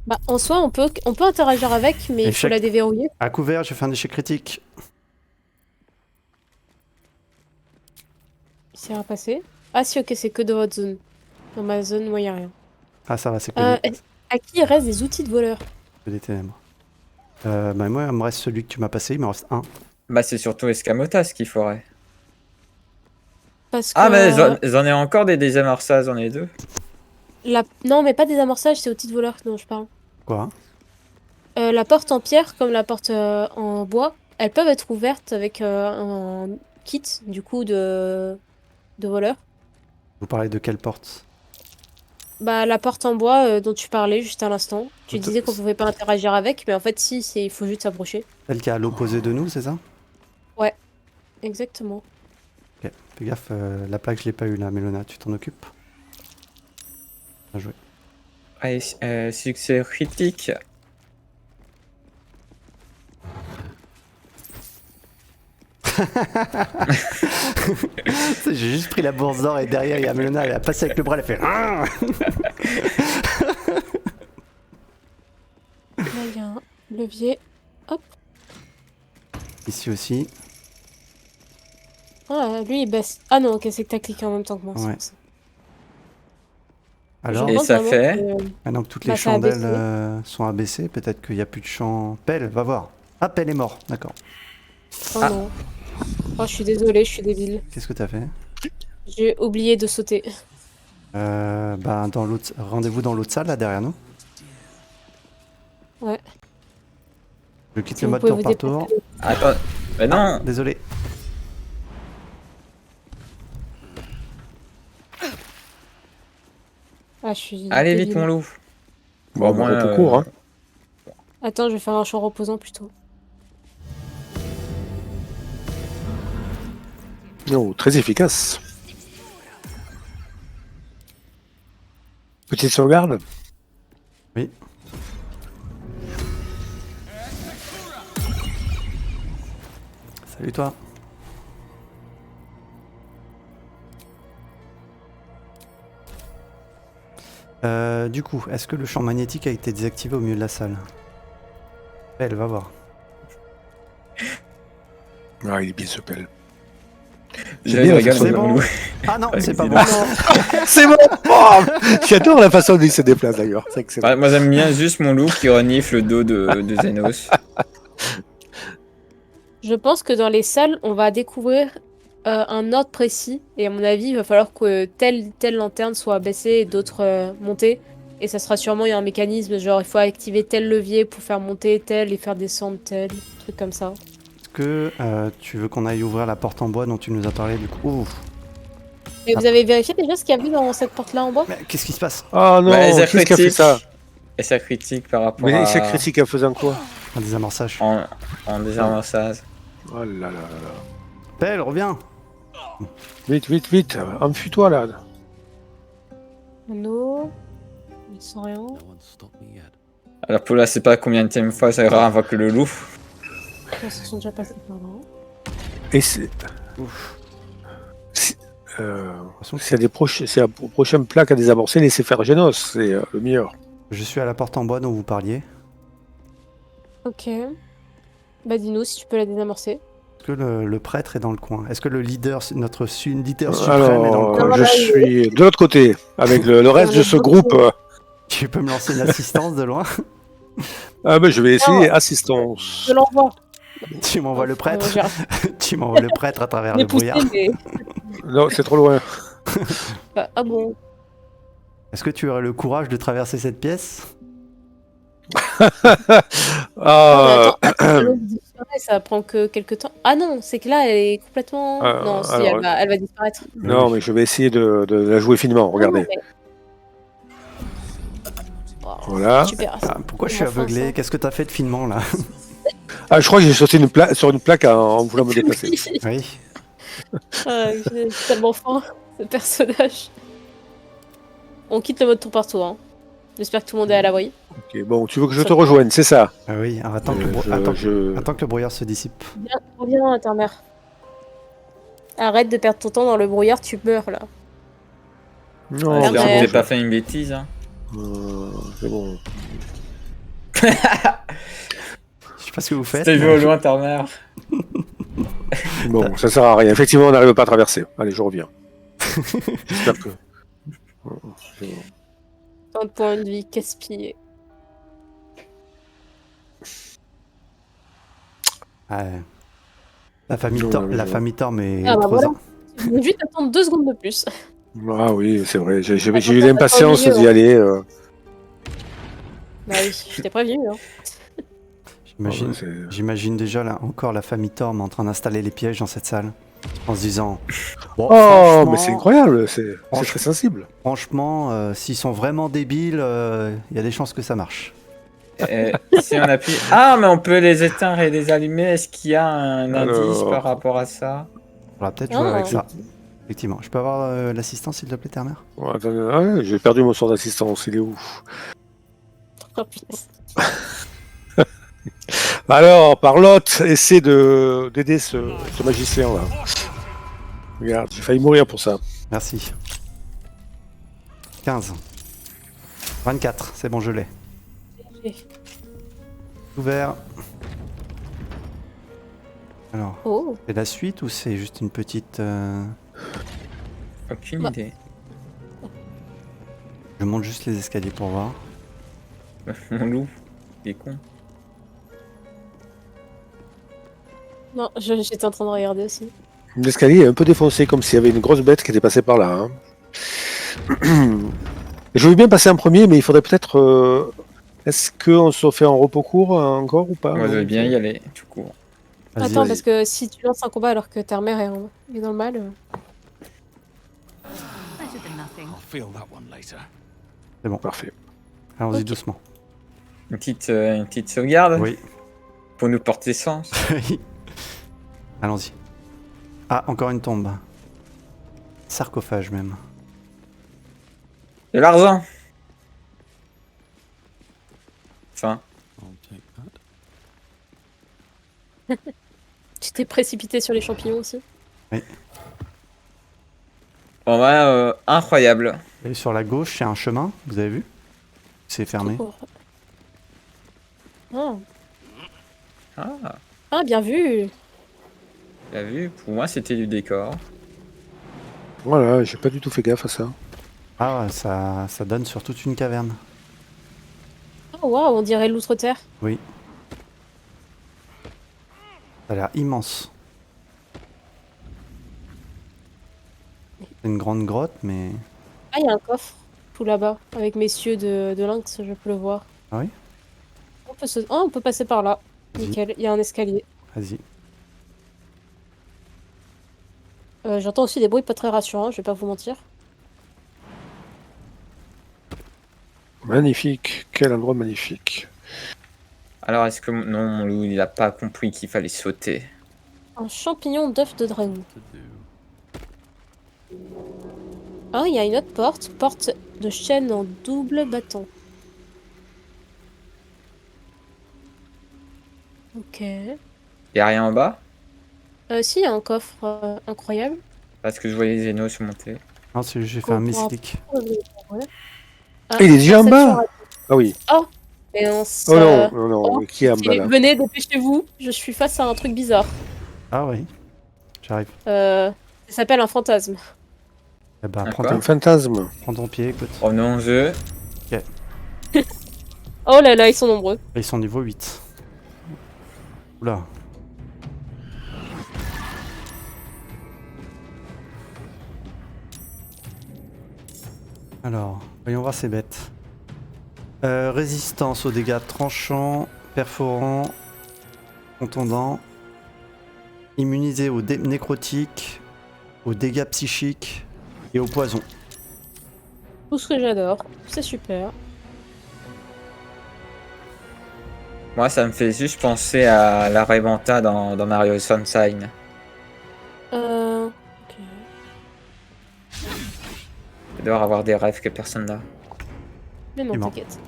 Bah, en soi, on peut interagir avec, mais il faut Échec. la déverrouiller. À couvert, j'ai fait un échec critique. Il s'est rien passé. Ah si, ok, c'est que de votre zone. Dans ma zone, moi, il a rien. Ah, ça va, c'est que, À qui il reste des outils de voleur? que des ténèbres. Bah, moi, il me reste celui que tu m'as passé, il me reste un. Bah, c'est surtout Escamotas qu'il faudrait. Parce que... Ah, mais j'en ai encore des désamorçages, j'en ai deux. Non, mais pas des amorçages, c'est outils de voleur dont je parle. Quoi? La porte en pierre, comme la porte en bois, elles peuvent être ouvertes avec un kit, du coup, de voleur. Vous parlez de quelle porte? Bah, la porte en bois dont tu parlais juste à l'instant. Tu Auto- disais qu'on pouvait pas interagir avec, mais en fait, si, il faut juste s'approcher. Celle qui est à l'opposé de nous, c'est ça? Exactement. Ok, fais gaffe, la plaque, je l'ai pas eu là, Mélona, tu t'en occupes? Bien joué. Allez, succès critique. J'ai juste pris la bourse d'or et derrière, il y a Mélona, elle a passé avec le bras, elle a fait. Ah Là, il y a un levier. Ici aussi. Ah, lui, il baisse. Ah non, ok, c'est que t'as cliqué en même temps que moi. c'est Ouais. pour ça. Alors, Et pense ça vraiment fait que- maintenant que toutes bah, les ça a chandelles baissé. sont abaissées, peut-être qu'il n'y a plus de champ. Pelle, va voir. Ah, Pelle est mort, d'accord. Oh Ah. non. Oh, je suis désolée, je suis débile. Qu'est-ce que t'as fait? J'ai oublié de sauter. Bah, dans l'autre. Rendez-vous dans l'autre salle, là, derrière nous. Ouais. Je quitte Si le vous mode pouvez tour vous par tour. déplacer. Attends. Mais non. Désolé. Ah, je suis Allez vite, débile. mon loup. Bon, Bon, on moi, tout court, hein. Attends, je vais faire un champ reposant plutôt. Non, très efficace. Petite sauvegarde. Oui. Salut toi. Du coup, est-ce que le champ magnétique a été désactivé au milieu de la salle? Elle va voir. Ah, il est bien ce pelle. Je bien, rigole, c'est mon bon. loup. Ah non, c'est pas c'est bon. bon. C'est bon. Oh, j'adore la façon dont il se déplace d'ailleurs. C'est excellent. Ouais, moi, j'aime bien juste mon loup qui renifle le dos de Zenos. Je pense que dans les salles, on va découvrir un ordre précis. Et à mon avis, il va falloir que telle lanterne soit baissée et d'autres montées. Et ça sera sûrement, il y a un mécanisme, genre il faut activer tel levier pour faire monter tel et faire descendre tel, truc comme ça. Est-ce que tu veux qu'on aille ouvrir la porte en bois dont tu nous as parlé du coup? Ouf. Et vous avez vérifié déjà ce qu'il y a vu dans cette porte-là en bas? Mais qu'est-ce qui se passe? Oh non, Bah, qu'est-ce qui a fait ça? Et ça critique par rapport Mais à... c'est critique en faisant quoi? Un désamorçage. En désamorçage. Oh là là là là. Pelle, reviens. Vite, vite, vite. Enfuis-toi là. Anneau. Ils sont rien. Alors pour là, c'est pas combien de fois ça ira avant que le loup. Ils se sont déjà passés par là. Et c'est. C'est la prochaine plaque à désamorcer, laissez faire Genos, c'est le meilleur. Je suis à la porte en bois dont vous parliez. Ok. Bah dis-nous si tu peux la désamorcer. Est-ce que le prêtre est dans le coin? Est-ce que le leader, notre leader suprême est dans le Alors, coin? je suis de l'autre côté, avec le reste de ce groupe. Tu peux me lancer une assistance de loin? Ah ben, je vais essayer Je assistance. l'envoie. Tu m'envoies le prêtre? J'ai Tu m'envoies le prêtre à travers le poussé, brouillard. mais... Non, c'est trop loin. Ah bon. Est-ce que tu aurais le courage de traverser cette pièce? Ah, Attends, l'autre disparaît, ça prend que quelques temps. Ah non, c'est que là, elle est complètement... non, si, alors, elle va disparaître. non, mais je vais essayer de la jouer finement. Regardez. Non, mais- Oh, Voilà. Super. Ah, pourquoi je suis Enfin, aveuglé? ça. Qu'est-ce que t'as fait de finement là? Ah, je crois que j'ai sauté sur une plaque en voulant me déplacer. Oui. Ah, j'ai tellement faim, ce personnage. On quitte le mode tour par tour. Hein. J'espère que tout le monde est à l'abri. Ok, bon, tu veux que je te rejoigne, c'est ça? Ah oui, alors attends, Je- attends que le brouillard se dissipe. Reviens, Intermère. Arrête de perdre ton temps dans le brouillard, tu meurs là. Non, Ah, J'espère que mais- j'ai pas fait une bêtise. Hein. c'est bon. Je sais pas ce que vous faites. T'as vu mais- au loin ta mère. Bon, ça sert à rien. Effectivement, on n'arrive pas à traverser. Allez, je reviens. J'espère que. C'est bon. Un point de vie gaspillé. Ouais. La famille, Non, la non. famille Torm est Ah bah trop voilà. Tu veux juste attendre 2 secondes de plus. Ah oui, c'est vrai. J'ai Attends, eu l'impatience attends, d'y aller. Bah oui, je t'ai prévenu. Hein. J'imagine, Ah ouais, j'imagine déjà là, encore la famille Torm en train d'installer les pièges dans cette salle. En se disant. Bon, Oh, franchement- mais c'est incroyable. C'est Franchement- très sensible. Franchement, s'ils sont vraiment débiles, il y a des chances que ça marche. Si on appuie. Ah, mais on peut les éteindre et les allumer. Est-ce qu'il y a un indice Alors. par rapport à ça? On va peut-être jouer Ah. avec ça. Effectivement. Je peux avoir l'assistance, s'il te plaît, Terre-Mère? Oh, attendez, ah, j'ai perdu mon sort d'assistance. Il est où? Oh, punaise. Alors, Parlotte, essaie d'aider ce magicien là. Regarde, j'ai failli mourir pour ça. Merci. 15. 24, c'est bon, je l'ai. Ouvert. Alors, Oh, c'est la suite ou c'est juste une petite... Aucune Bah. idée. Je monte juste les escaliers pour voir. Mon loup, il est con. non, j'étais en train de regarder aussi. L'escalier est un peu défoncé, comme s'il y avait une grosse bête qui était passée par là. Hein. Je voulais bien passer en premier, mais il faudrait peut-être... Est-ce qu'on se fait en repos court encore ou pas? Moi, je veux bien y aller, tout court. Vas-y, Attends, vas-y. parce que si tu lances un combat alors que ta mère est dans le mal... Better than nothing. I'll feel that one later. C'est bon, Parfait. allons-y Ok. doucement. Une petite sauvegarde Oui. pour nous porter sens. Allons-y. Ah, encore une tombe. Sarcophage même. De l'argent. Enfin, I'll take that. Tu t'es précipité sur les champignons aussi. en vrai, incroyable. Et sur la gauche, c'est un chemin, vous avez vu? C'est fermé. Oh. Ah. Ah, Ah, bien vu. t'as vu, pour moi, c'était du décor. Voilà, j'ai pas du tout fait gaffe à ça. Ah, ça donne sur toute une caverne. Oh waouh, on dirait l'outre-terre. Oui. Ça a l'air immense. C'est une grande grotte, mais... Ah, il y a un coffre tout là-bas avec messieurs de lynx, je peux le voir. Ah oui? On peut passer par là. Vas-y. Nickel, il y a un escalier. Vas-y. J'entends aussi des bruits pas très rassurants, je vais pas vous mentir. Magnifique. Quel endroit magnifique. Alors, est-ce que non, mon loup, il a pas compris qu'il fallait sauter? Un champignon d'œuf de dragon. To do. Ah, il y a une autre porte. Porte de chêne en double bâton. Ok. Y a rien en bas? Si, il y a un coffre incroyable. Parce que je voyais les Zénos se monter. Non, c'est juste j'ai fait un Qu'on pourra misclick. Ouais. Ah, Il est déjà en perception bas. ratée. Ah oui. Et on Oh non, non, non, qui est en bas là? Venez, dépêchez-vous, je suis face à un truc bizarre. Ah oui, j'arrive. Ça s'appelle un fantasme. Eh bah, Ah, prends, quoi Un fantasme. prends ton pied, écoute. Oh non, je. Oh là là, ils sont nombreux. Ils sont niveau 8. Oula. Alors, voyons voir ces bêtes. Résistance aux dégâts tranchants, perforants, contondants. Immunisé aux nécrotiques, aux dégâts psychiques et au poison. Tout ce que j'adore, c'est super. Moi, ça me fait juste penser à la Reventa dans Mario Sunshine. Ok. Il doit avoir des rêves que personne n'a. Mais non, Il est mort. t'inquiète.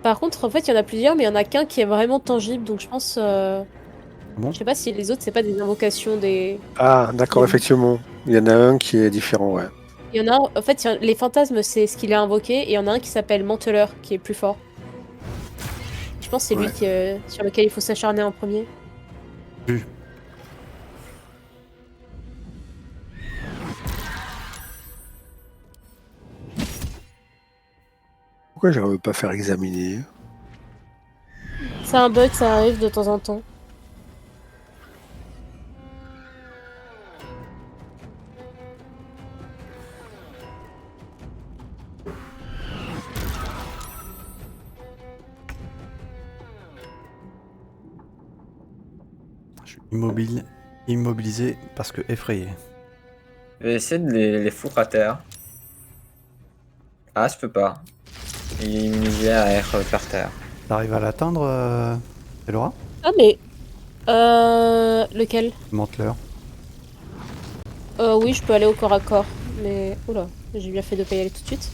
Par contre, en fait, il y en a plusieurs, mais il y en a qu'un qui est vraiment tangible, donc je pense. Bon. Je sais pas si les autres, c'est pas des invocations des. Ah, d'accord, effectivement. Il y en a un qui est différent, ouais. Il y en a un, en fait, les fantasmes, c'est ce qu'il a invoqué, et il y en a un qui s'appelle Manteleur, qui est plus fort. Je pense que c'est lui Ouais. sur lequel il faut s'acharner en premier. Vu. Pourquoi j'arrive pas à faire examiner? C'est un bug, ça arrive de temps en temps. Je suis immobilisé parce que effrayé. Je vais essayer de les foutre à terre. Ah, je peux pas. Il est immunisé à être par terre. T'arrives à l'atteindre, Elora? Ah, mais. Lequel? Monte-leur. Oui, je peux aller au corps à corps, mais. Oula, j'ai bien fait de pas y aller tout de suite.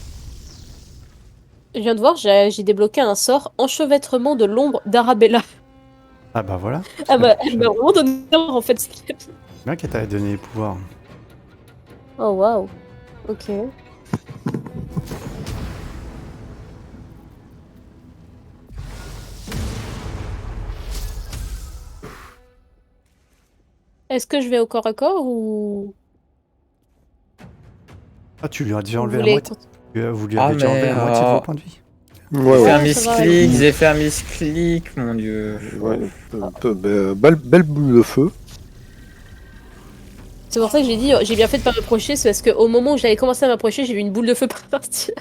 Je viens de voir, j'ai débloqué un sort enchevêtrement de l'ombre d'Arabella. Ah bah voilà. Ah bah, elle m'a vraiment donné peur en fait. Bien qu'elle t'avait donné les pouvoirs. Oh waouh. Ok. Est-ce que je vais au corps à corps ou. Ah, tu lui as déjà vous enlevé la voulez moitié. Vous lui Ah, avez déjà enlevé la mais, moitié de vos points de vie. Ouais, J'ai fait ouais. un ça va, misclick, j'ai fait un misclick, mon dieu. Ouais. Un peu, belle boule de feu. C'est pour ça que j'ai dit, j'ai bien fait de pas m'approcher, c'est parce qu'au moment où j'avais commencé à m'approcher, j'ai vu une boule de feu partir.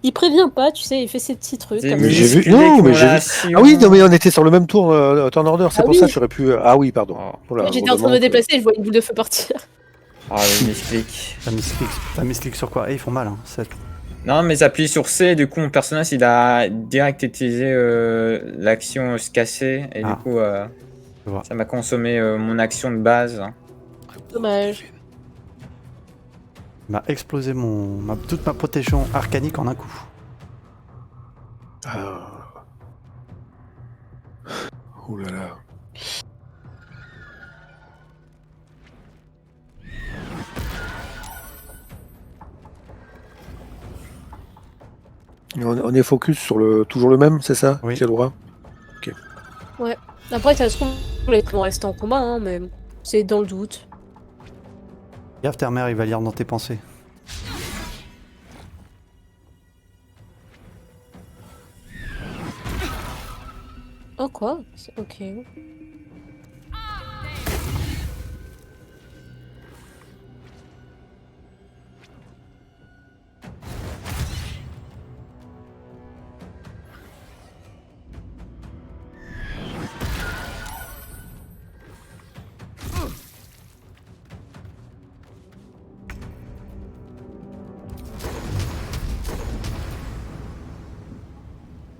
Il prévient pas, tu sais, il fait ses petits trucs. J'ai Comme Mais ça. j'ai vu- misclick non, mais mon j'ai vu- lation. Ah oui, non, mais on était sur le même tour, turn order, c'est Ah pour oui. ça que j'aurais pu. Ah oui, pardon. Oh. Oh là, J'étais en train de me heureusement que- déplacer et je vois une boule de feu partir. Ah, le misclick. T'as misclick sur quoi? Eh, ils font mal, hein. Non, mais j'appuie sur C, du coup, mon personnage, il a direct utilisé l'action se casser, et Ah. du coup, Je vois. ça m'a consommé mon action de base. Dommage. Il m'a explosé toute ma protection arcanique en un coup. Ah. Oh là là. On est focus sur toujours le même, c'est ça? Oui. Quel droit? Après, ça se trouve, les vont rester en combat, hein, mais c'est dans le doute. Gaffe, ta mère, il va lire dans tes pensées. Oh quoi? Ok.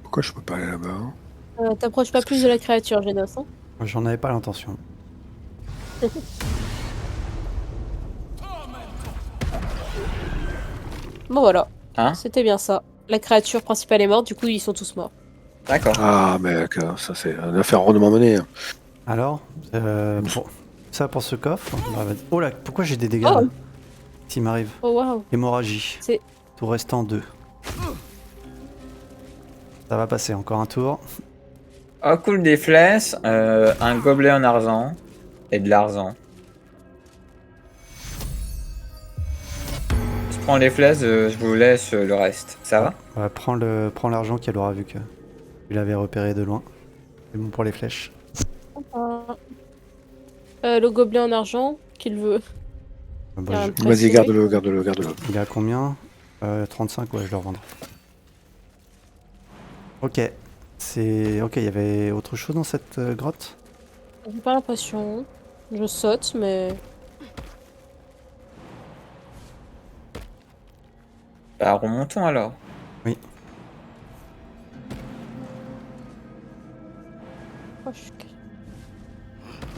Pourquoi je peux pas aller là-bas? T'approches pas plus de la créature, Genos. Hein. J'en avais pas l'intention. Bon voilà. Hein? C'était bien ça. La créature principale est morte, du coup ils sont tous morts. D'accord. Ah, mais ça c'est une affaire rondement menée. Alors, pour ce coffre. Oh là, pourquoi j'ai des dégâts Oh. là S'il m'arrive. Oh waouh. Hémorragie. C'est- Tour restant 2. Ça va passer, encore un tour. Oh cool, des flèches, un gobelet en argent et de l'argent. Je prends les flèches, je vous laisse le reste. Ça va? Prends l'argent qu'elle aura vu que tu l'avais repéré de loin. C'est bon pour les flèches. Le gobelet en argent, qu'il veut. Ah bah, Il y a un je- presse Vas-y, serré. garde-le, garde-le, garde-le. Il est à combien 35, ouais, je le revendrai. Ok. Ok, il y avait autre chose dans cette grotte? J'ai pas l'impression. Je saute, mais. Bah remontons alors. Oh, je suis-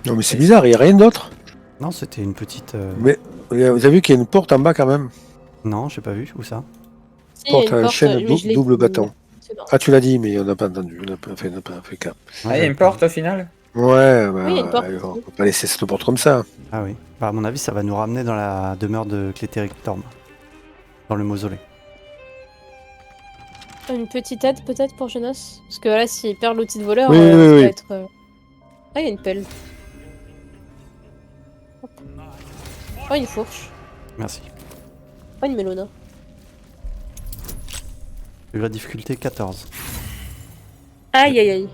Non, mais c'est bizarre, il n'y a rien d'autre. Non, c'était une petite... Mais vous avez vu qu'il y a une porte en bas quand même. Non, j'ai pas vu. Où ça? Si, il y a Porte une à porte, chaîne mais je l'ai double dit. battant. C'est dans- Ah, tu l'as dit, mais on n'a pas entendu. On n'a pas fait cap. Ah, il y a une porte au final? Ouais, bah, Oui, il y a une porte. on peut pas laisser cette porte comme ça. Ah oui. Bah, à mon avis, ça va nous ramener dans la demeure de Clétéric Torm. Dans le mausolée. Une petite aide peut-être pour Jonas? Parce que là, s'il perd l'outil de voleur, Oui, ça oui, va oui. être. Ah, il y a une pelle. Hop. Oh, une fourche. Merci. Oh, une mélona. La difficulté 14. Aïe, aïe, aïe.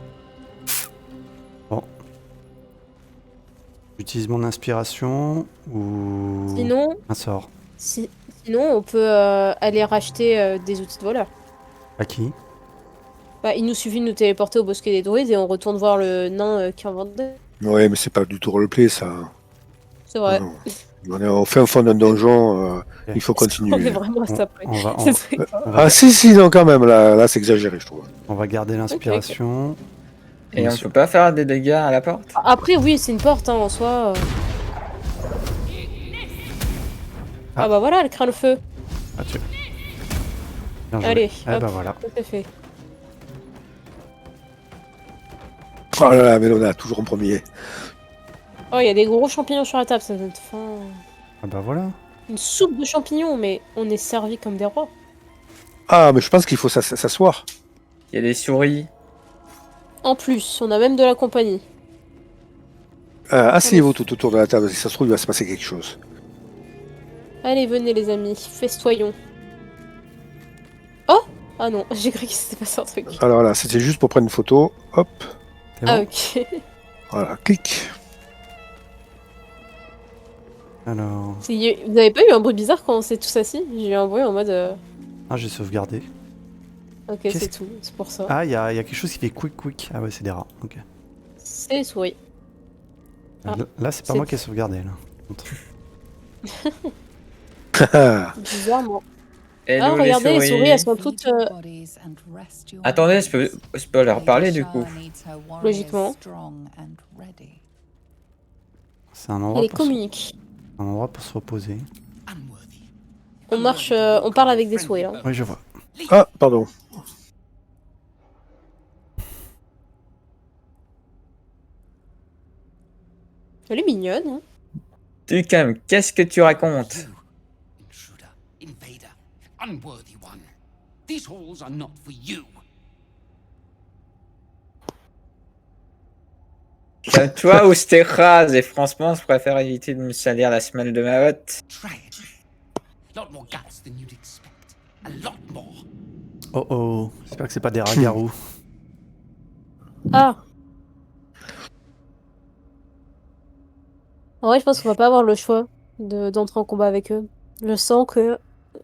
J'utilise mon inspiration ou Sinon, un sort. sinon, on peut aller racheter des outils de voleur. À qui? Bah, il nous suffit de nous téléporter au bosquet des druides et on retourne voir le nain qui en vendait. Ouais, mais c'est pas du tout roleplay ça. C'est vrai. Non. On est au fin fond d'un donjon, il faut On est continuer. vraiment à ça après. On va, C'est vrai. Ah si, non, quand même, là c'est exagéré, je trouve. on va garder l'inspiration. Et on peut pas faire des dégâts à la porte? Après, oui, c'est une porte hein, en soi. Ah bah voilà, elle craint le feu. Ah, tu... Bien joué. Allez, Eh hop. bah voilà. Tout est fait. Oh là là, Mélona, toujours en premier. Oh, il y a des gros champignons sur la table, ça donne faim. Ah bah voilà. Une soupe de champignons, mais on est servi comme des rois. Ah, mais je pense qu'il faut s'asseoir. Il y a des souris. En plus, on a même de la compagnie. Asseyez-vous tout autour de la table, si ça se trouve, il va se passer quelque chose. Allez, venez les amis, festoyons. Oh! Ah non, j'ai cru qu'il s'était passé un truc. Alors là, c'était juste pour prendre une photo. Hop, C'est Ah bon. ok. voilà, clic. Alors... Vous avez pas eu un bruit bizarre quand on s'est tous assis? J'ai eu un bruit en mode... Ah, j'ai sauvegardé. Ok, Qu'est-ce- c'est tout, c'est pour ça. Ah, il y a quelque chose qui fait quick. Ah ouais, c'est des rats. Ok. C'est les souris. Ah, Là, c'est pas c'est- moi qui ai sauvegardé. Là. Bizarrement. Hello, Ah, regardez, les souris, elles sont toutes... Attendez, je peux leur parler du coup. Logiquement. C'est un endroit, Elles communiquent. un endroit pour se reposer. On marche... on parle avec des souris, là. Oui, je vois. Ah, pardon. Elle est mignonne, hein. Tucum, qu'est-ce que tu racontes? Intruder, invader, unworthy one. These halls are not for you. Toi ou je t'écrase, et franchement, je préfère éviter de me salir la semelle de ma botte. Try it. Lot more guts than you'd expect. A lot more. Oh oh. J'espère que c'est pas des rats-garous. Ah! En vrai, je pense qu'on va pas avoir le choix d'entrer en combat avec eux. Je sens que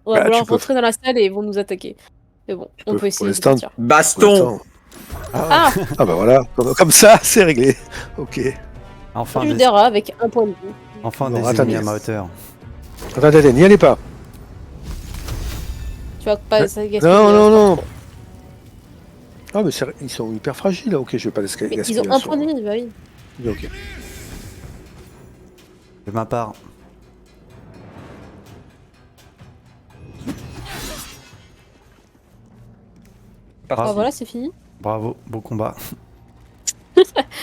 on va Bah, vouloir tu peux- rentrer dans la salle et ils vont nous attaquer. Mais bon, on peux, peut essayer pour de l'instant. partir. Baston! Ah! Ah bah voilà, comme ça, c'est réglé. Ok. Enfin, Je des, des rats avec un point de vue. enfin Bon, des attendez. ennemis à ma hauteur. Attendez, n'y allez pas. Tu vois pas ça gaspille, Non. Ah mais ils sont hyper fragiles là. Ok, je vais pas les Mais gaspiller. ils ont un point de vie, bah oui. Ok. De ma part. Ah Parti. voilà, c'est fini. Bravo, beau combat.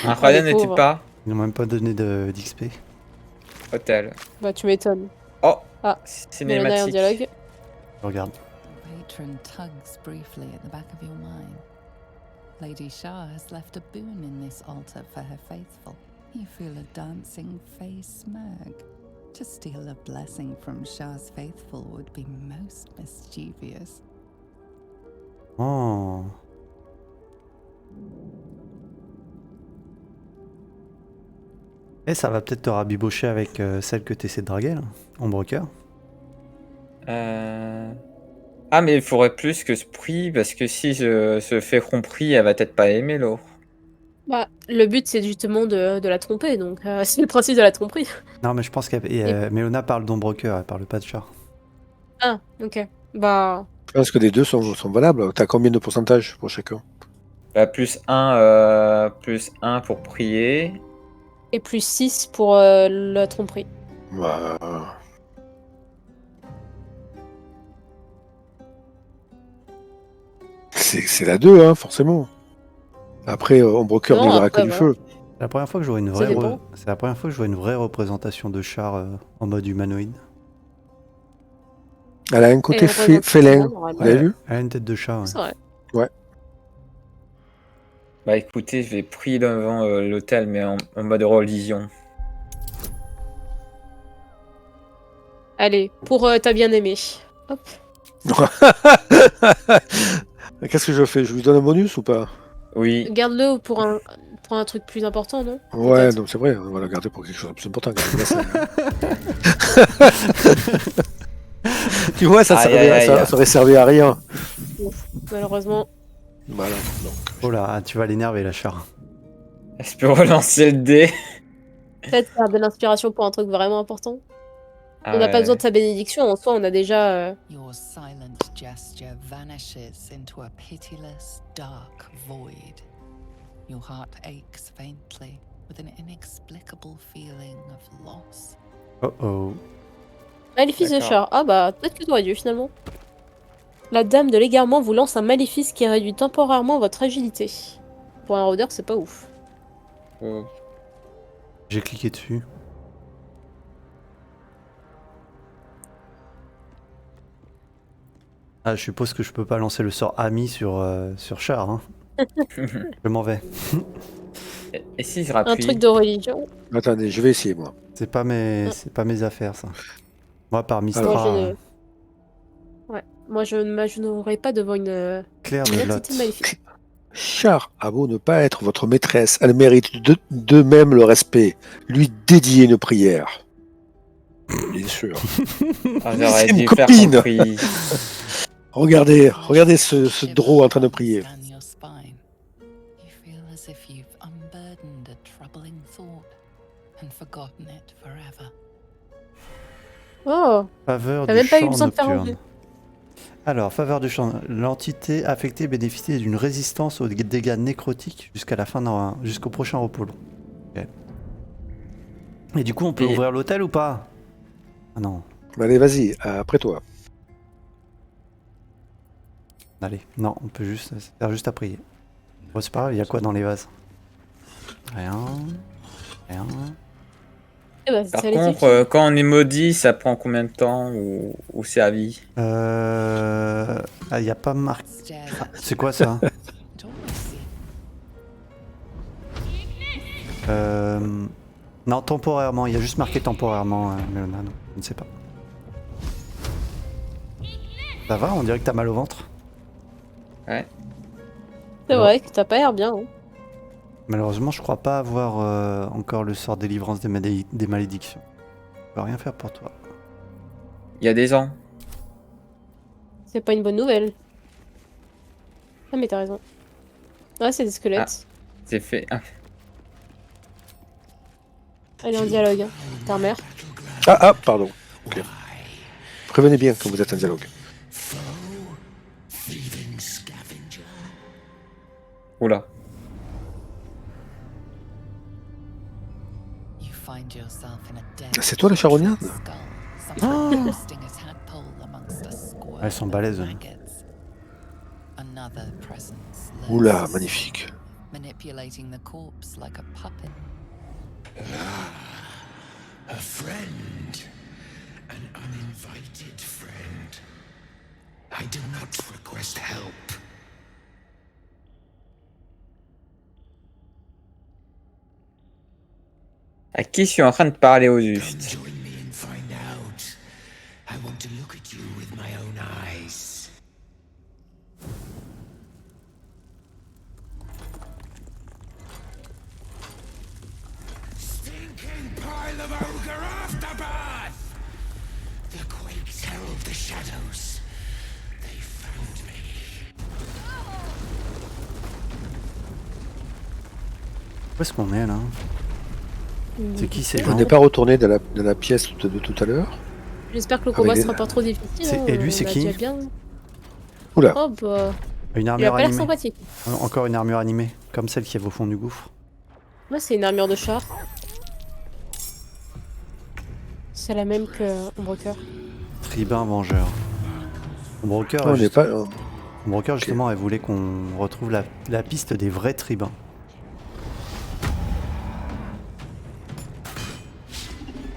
Incroyable, les n'est-il pauvres. pas? Ils n'ont même pas donné d'XP. Hôtel. Bah tu m'étonnes. Oh! Ah, Mélona est en Cinématique. dialogue. Je regarde. patron tugs briefly at the back of your mind. Lady Shah has left a boon in this altar for her faithful. You feel a dancing face smirk. To steal a blessing from Shah's faithful would be most mischievous. Oh. Et ça va peut-être te rabibocher avec celle que tu essaies de draguer, là, Ombrecoeur. Ah, mais il faudrait plus que ce prix, parce que si je se fais compris, elle va peut-être pas aimer l'autre. Bah, le but, c'est justement de la tromper, donc c'est le principe de la tromperie. Non, mais je pense Mélona parle d'Ombrecoeur, elle parle pas de Char. Ah, ok. Bah, Je pense que les deux sont valables. T'as combien de pourcentage pour chacun? Bah, plus 1 pour prier. et plus 6 pour la tromperie. Bah, c'est la 2, hein, forcément. Après, Ombrecoeur Non, n'y verra après, que du voilà. feu. C'est la première fois que je vois une Ça vraie, dépend. c'est la première fois que je vois une vraie représentation de Char en mode humanoïde. Elle a un côté Et elle représente félin. normalement. Vous l'avez vu? Elle a une tête de chat, ouais. C'est vrai. Bah écoutez, je vais prier devant l'hôtel, mais en mode religion. Allez, pour ta bien-aimée. Hop. Qu'est-ce que je fais? Je lui donne un bonus ou pas? Oui. Garde-le pour un truc plus important, non? Ouais, Peut-être. non, c'est vrai, on va la garder pour quelque chose de plus important. Tu vois, ça Aïe, aïe, aïe. aurait servi à rien. Ouf. Malheureusement. Voilà, donc. Oh là, tu vas l'énerver, la Char. Je peux relancer le dé. Peut-être faire de l'inspiration pour un truc vraiment important. Ah On n'a pas ouais. besoin de sa bénédiction, en soi, on a déjà... Your silent gesture vanishes into a pitiless, dark void. Your heart aches faintly with an inexplicable feeling of loss. Oh oh. Maléfice de D'accord. char. Ah bah, peut-être que t'aurais dû, finalement. La dame de l'égarement vous lance un maléfice qui réduit temporairement votre agilité. Pour un rôdeur, c'est pas ouf. Oh. J'ai cliqué dessus. Ah, je suppose que je peux pas lancer le sort ami sur Char, hein. Je m'en vais. Et si je Un rappuie truc de religion. Attendez, je vais essayer, moi. C'est pas mes affaires, ça. Moi, par Moi, Mistra, je ne... Ouais. Moi, je ne m'agenouillerai pas devant une Claire de entité Lot. maléfique. Char a beau ne pas être votre maîtresse, elle mérite de même le respect. Lui dédier une prière. Bien sûr. Ah, j'aurais C'est une dû faire copine. compris. Regardez ce draw en train de prier. Down your spine. You feel as if you've unburdened a troubling thought and forgotten it forever. Oh, Faveur t'as du même pas eu champ besoin de faire nocturne. enlever. Alors, faveur du champ. L'entité affectée bénéficie d'une résistance aux dégâts nécrotiques jusqu'au prochain repos. Ok. Et du coup, on peut Et- ouvrir l'hôtel ou pas? Ah non. Allez, vas-y, après toi. Allez, non, on peut juste faire juste à prier. Bon, c'est pas grave, il y a quoi dans les vases? Rien. Rien. Eh ben, Par ça allait contre, dire quand on est maudit, ça prend combien de temps ou c'est à vie? Ah, il y a pas marqué. Stares Ah, at c'est quoi ça? it always seems Non, temporairement, il y a juste marqué temporairement, Mélona, donc je ne sais pas. Ça va, on dirait que t'as mal au ventre. Ouais. C'est vrai que t'as pas l'air bien. Hein. Malheureusement, je crois pas avoir encore le sort délivrance des malédictions. Je peux rien faire pour toi. Il y a des gens. C'est pas une bonne nouvelle. Ah, mais t'as raison. Ouais, c'est des squelettes. C'est fait. Ah, Elle est en dialogue. Hein. Ta mère. Ah, pardon. Ok. Prévenez bien quand vous êtes en dialogue. Oula. you find yourself in a dead C'est toi la charognarde? skull, something twisting a tadpole amongst a squirm Elles sont of balèzes. maggots. Another presence Oula, lurks, magnifique. manipulating the corpse like a puppet. A friend. An uninvited friend. I do not request help. À qui je suis en train de parler au Come juste? join me and find out. I want to look at you with my own eyes. Stinking pile of ogre aftermath! The quakes herald the shadows. They found me. Où est-ce qu'on est là? C'est qui ces On gens? n'est pas retourné de la pièce de tout à l'heure. J'espère que le combat Avec sera les- pas trop difficile. C'est- hein, et lui, c'est on a qui? déjà bien... Oula, Oh bah, Une il a armure pas l'air animée. sympathique. Encore une armure animée, comme celle qui est au fond du gouffre. Moi, c'est une armure de char. C'est la même que Ombrecoeur. Tribun vengeur. Ombrecoeur, on n'est pas. Ombrecoeur, justement, elle voulait qu'on retrouve la piste des vrais tribuns.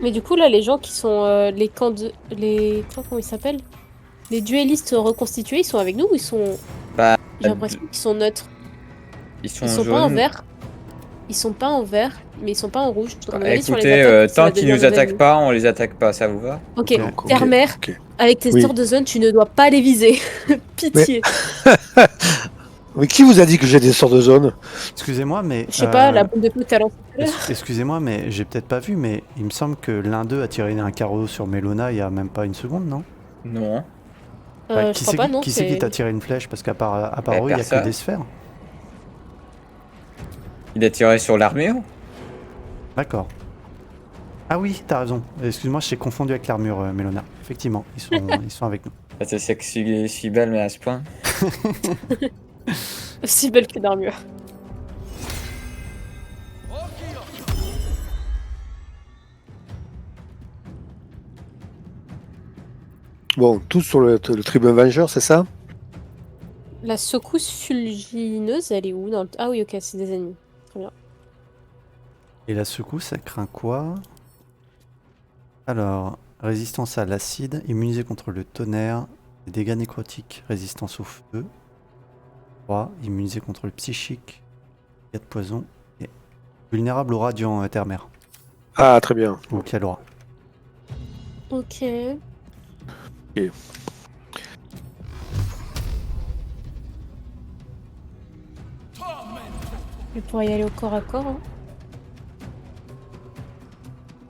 Mais du coup, là, les gens qui sont les camps de... comment ils s'appellent? Les duellistes reconstitués, ils sont avec nous ou ils sont... Bah, J'ai l'impression qu'ils sont neutres. ils sont Ils sont jaunes. pas en vert. Ils sont pas en vert, mais ils sont pas en rouge. Donc, à mon avis, si on les Écoutez, attaque, ça tant va qu'ils devenir nous nos attaquent ennemis. pas, on les attaque pas, ça vous va? Ok, Donc, ok, Termer, ok. avec tes Oui. sorts de zone, tu ne dois pas les viser. Pitié. Mais qui vous a dit que j'ai des sorts de zone? Excusez-moi, mais... Je sais pas, la bombe de feu que t'as lancée tout à l'heure. Excusez-moi, mais j'ai peut-être pas vu, mais il me semble que l'un d'eux a tiré un carreau sur Melona il y a même pas une seconde, non? Non. Ouais, Je crois pas, non. qui c'est qui t'a tiré une flèche? Parce qu'à part eux, il y a que personne. des sphères. Il a tiré sur l'armure? D'accord. Ah oui, t'as raison. Excuse-moi, je t'ai confondu avec l'armure, Melona. Effectivement, ils sont avec nous. Parce que c'est que je suis belle, mais à ce point. Aussi belle qu'une armure. Bon, tous sur le tribun vengeur, c'est ça? La secousse fulgineuse, elle est où dans le... Ah oui, ok, c'est des ennemis. Très bien. Et la secousse, ça craint quoi? Alors, résistance à l'acide, immunisé contre le tonnerre, dégâts nécrotiques, résistance au feu. 3, immunisé contre le psychique, dégâts de poison, et vulnérable au radiant Termer, Ah, très bien. ou Calora. Ok. Je pourrais y aller au corps à corps. Hein.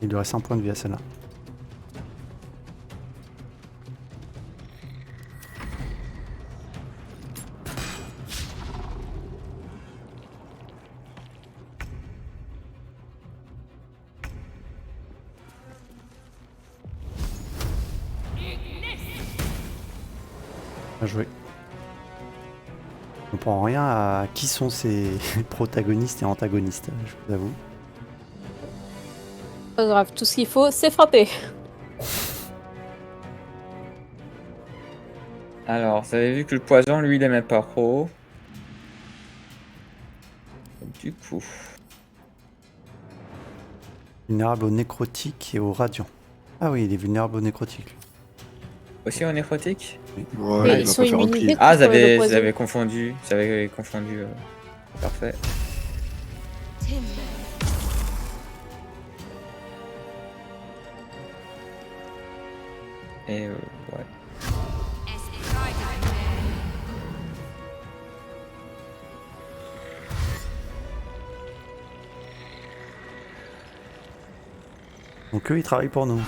Il lui reste un point de vie à celle-là. Bien joué. On comprend rien à qui sont ces protagonistes et antagonistes, je vous avoue. Pas grave, tout ce qu'il faut, c'est frapper. Alors, vous avez vu que le poison, lui, il aimait pas trop. Du coup, Vulnérable au nécrotique et au radiant. Ah oui, il est vulnérable au nécrotique. lui. aussi en nécrotique. Ouais, Mais il ils va sont pas faire un immunisés. pli. Ah, vous contre le avez, poison. vous avez confondu. Vous avez confondu. Parfait. Et ouais. Donc eux, ils travaillent pour nous.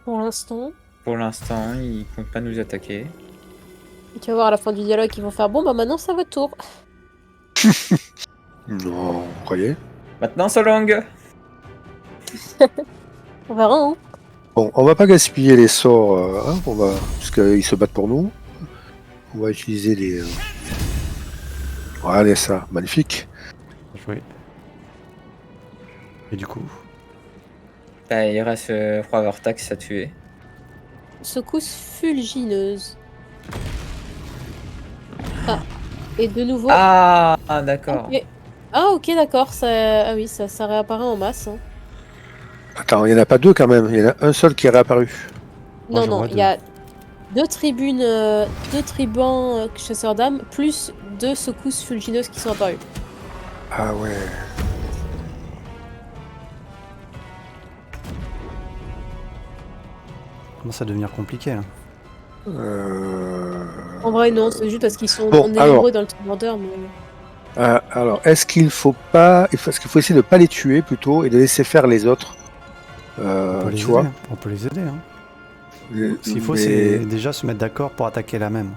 Pour l'instant. Pour l'instant, ils comptent pas nous attaquer. Et tu vas voir à la fin du dialogue, ils vont faire bon, bah maintenant c'est à votre tour. Non, vous croyez? Maintenant, Solong. On verra, hein. Bon, on va pas gaspiller les sorts, hein, puisqu'ils se battent pour nous. On va utiliser les. Voilà, ça, magnifique. Bien joué. Et du coup, Bah, il reste Froid Vortex à tuer. Secousse fulgineuse. Ah. Et de nouveau. Ah, d'accord. Ok. Ah, ok, d'accord. Ça... Ah oui, ça réapparaît en masse. Hein. Attends, il n'y en a pas deux quand même, il y en a un seul qui est réapparu. Moi, Non, j'en non, vois il y a 2 tribunes, 2 tribuns chasseurs d'âmes, plus 2 secousses fulgineuses qui sont apparues. Ah ouais. Commence à devenir compliqué là. En vrai, non, c'est juste parce qu'ils sont Bon, on est alors. nombreux dans le Tremendeur, mais... Alors, est-ce qu'il faut essayer de pas les tuer plutôt et de laisser faire les autres On peut les tu aider. vois Hein. On peut les aider. Hein. Ce qu'il faut, Mais- c'est déjà se mettre d'accord pour attaquer la même.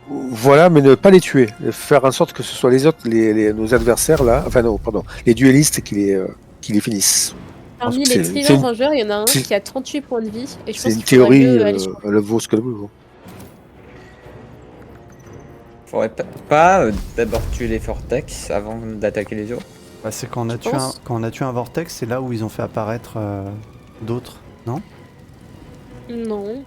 Voilà, mais ne pas les tuer. Faire en sorte que ce soit les autres, nos adversaires là, enfin non, pardon, les duellistes qui les finissent. Parmi pense que les c'est tribuns une- vengeurs, il y en a un c'est- qui a 38 points de vie, et je C'est pense une qu'il faudrait théorie, mieux aller sur... elle vaut ce qu'elle vaut. Faudrait pas d'abord tuer les Vortex avant d'attaquer les autres. Bah, c'est quand penses on a tué un vortex, c'est là où ils ont fait apparaître d'autres, non? Non,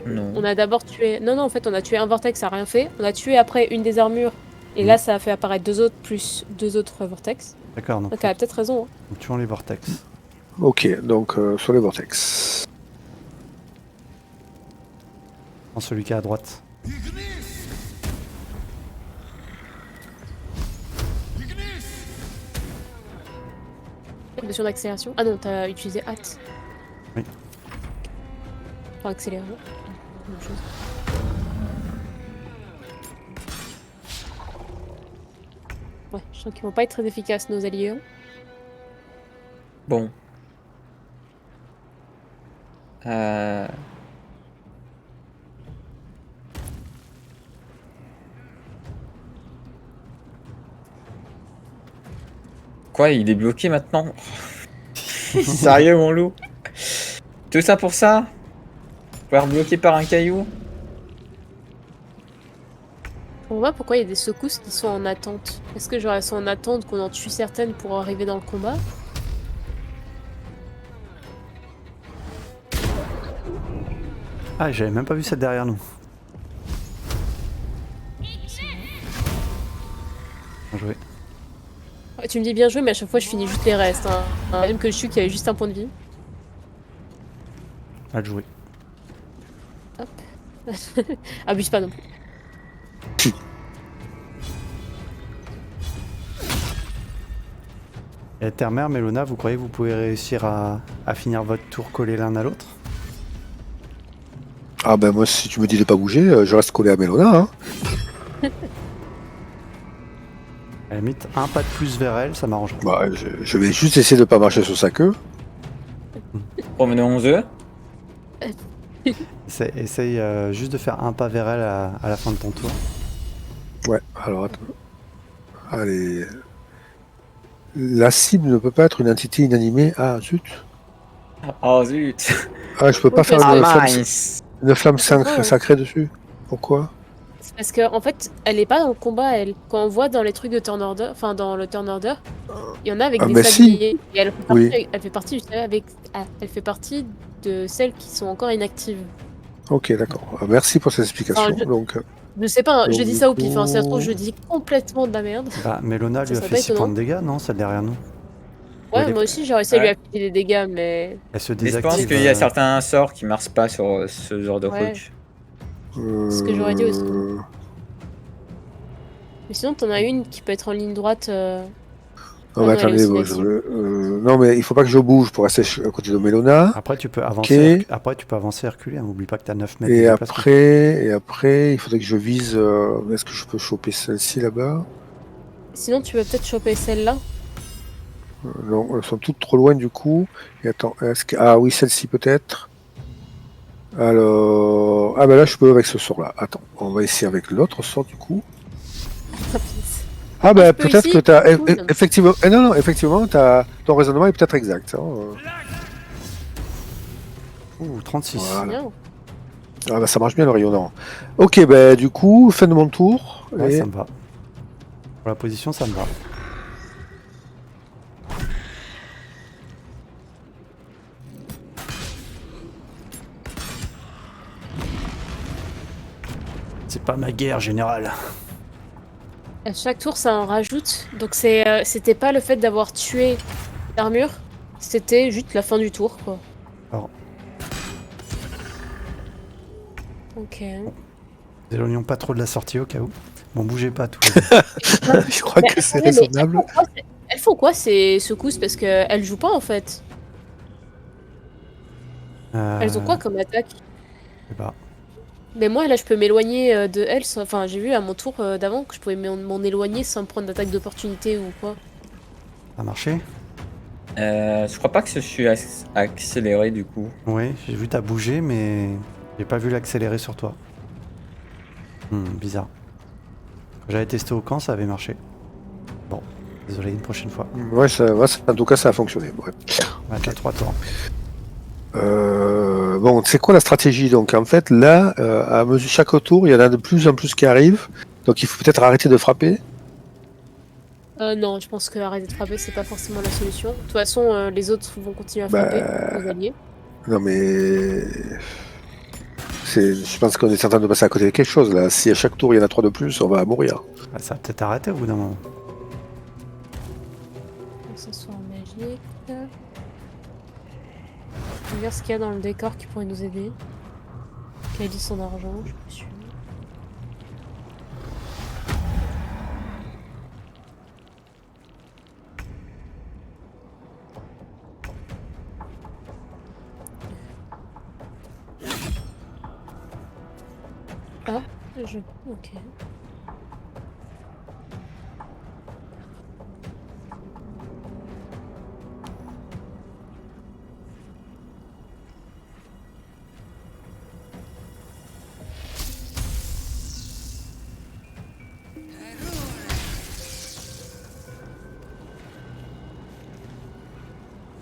Non. on a d'abord tué... Non, en fait, on a tué un Vortex, ça a rien fait. On a tué après une des armures, et là, ça a fait apparaître 2 autres, plus 2 autres Vortex. D'accord, donc Donc, elle a peut-être raison. Hein. tuons les vortex. Ok, donc sur les vortex. Prends celui qui est à droite. Notion d'accélération. Ah non, t'as utilisé hâte. Oui. Enfin, accélérer. Même chose. Ouais, je sens qu'ils vont pas être très efficaces, nos alliés. Hein. Bon. Quoi, il est bloqué maintenant? Sérieux, mon loup? Tout ça pour ça? Pouvoir bloqué par un caillou? On voit pourquoi il y a des secousses qui sont en attente. Est-ce que genre elles sont en attente qu'on en tue certaines pour arriver dans le combat? Ah, j'avais même pas vu celle derrière nous. Bien joué. Ouais, tu me dis bien joué, mais à chaque fois je finis juste les restes. Hein. Même que je suis qui avait juste un point de vie. Mal joué. Abuse pas non plus. Et Termer, Melona, vous croyez que vous pouvez réussir à finir votre tour collé l'un à l'autre? Ah ben moi, si tu me dis de pas bouger, je reste collé à Melona. Hein. À la limite, un pas de plus vers elle, ça m'arrangerait. Bah, je vais juste essayer de pas marcher sur sa queue. Promener 11 œufs? Essaye juste de faire un pas vers elle à la fin de ton tour. Ouais, alors attends. Allez. La cible ne peut pas être une entité inanimée. Ah zut. Oh zut! Ah, je peux pas Oui, faire parce une flamme Pourquoi, sacrée dessus. Pourquoi? C'est parce que en fait, elle est pas dans le combat, elle. Quand on voit dans les trucs de Turn Order, enfin dans le Turn Order, il y en a avec Ah, des mais si. sabliers. Et elle fait partie, Oui. elle fait partie, vous savez, avec. Ah, elle fait partie de celles qui sont encore inactives. Ok, d'accord. Merci pour cette explication. Alors, Donc, Je sais pas, hein, je Donc, dis ça au du pif, hein, si ça se trouve, coup- je dis complètement de la merde. Bah, Melona Ça lui a serait fait pas 6 points de étonnant. dégâts, non? Celle derrière nous. Ouais, Elle est- moi aussi, j'aurais essayé de lui Ouais. appliquer des dégâts, mais. Elle se Mais je désactive. pense qu'il y a certains sorts qui marchent pas sur ce genre de Ouais. truc. Ce que j'aurais dit aussi. euh, Mais sinon, t'en as une qui peut être en ligne droite. Non, Ah mais non, elle est attendez, aussi bon, là-dessus. non, mais il faut pas que je bouge pour rester à côté de Melona. Après, tu peux avancer, Ok. après, tu peux avancer et reculer. Hein. Oublie pas que t'as 9 mètres de Et déplacement. après, il faudrait que je vise. Est-ce que je peux choper celle-ci là-bas? Sinon, tu peux peut-être choper celle-là. Non, elles sont toutes trop loin du coup. Et attends, ah oui, celle-ci peut-être. Alors, ah ben là, je peux avec ce sort-là. Attends, on va essayer avec l'autre sort du coup. Ah ben je peux peut-être ici, que t'as cool. effectivement. Non, effectivement, ton raisonnement est peut-être exact. Hein. Ouh, 36. Voilà. Bien. Ah bah ça marche bien le rayonnant. Ok, ben du coup, fin de mon tour. Ouais, Et- ça me va. Pour la position, ça me va. C'est pas ma guerre, général. À chaque tour, ça en rajoute. Donc, c'était pas le fait d'avoir tué l'armure, c'était juste la fin du tour, quoi. Ok. Nous éloignons pas trop de la sortie au cas où. Bon, bougez pas tous. Je crois que c'est raisonnable. Elles font quoi ces secousses? Parce qu'elles jouent pas en fait. Elles ont quoi comme attaque? Je sais pas. Mais moi là je peux m'éloigner de elles. Enfin j'ai vu à mon tour d'avant que je pouvais m'en éloigner sans me prendre d'attaque d'opportunité ou quoi. Ça a marché? Je crois pas que je suis accéléré du coup. Oui, j'ai vu t'as bougé, mais j'ai pas vu l'accélérer sur toi. Bizarre. Quand j'avais testé au camp, ça avait marché. Bon, désolé, une prochaine fois. Ouais, en tout cas, ça a fonctionné. Ouais. Ouais, t'as 3 tours. Bon, c'est quoi la stratégie? Donc, en fait, là, à mesure chaque tour, il y en a de plus en plus qui arrivent. Donc, il faut peut-être arrêter de frapper. Non, je pense que arrêter de frapper c'est pas forcément la solution. De toute façon les autres vont continuer à frapper, les alliés. Non, mais. Je pense qu'on est en train de passer à côté de quelque chose, là. Si à chaque tour, il y en a 3 de plus, on va mourir. Ouais, ça va peut-être arrêter au bout d'un moment. Accessoires magiques. Regarde ce qu'il y a dans le décor qui pourrait nous aider. Qui a dit son argent, je suis. Ah, ok.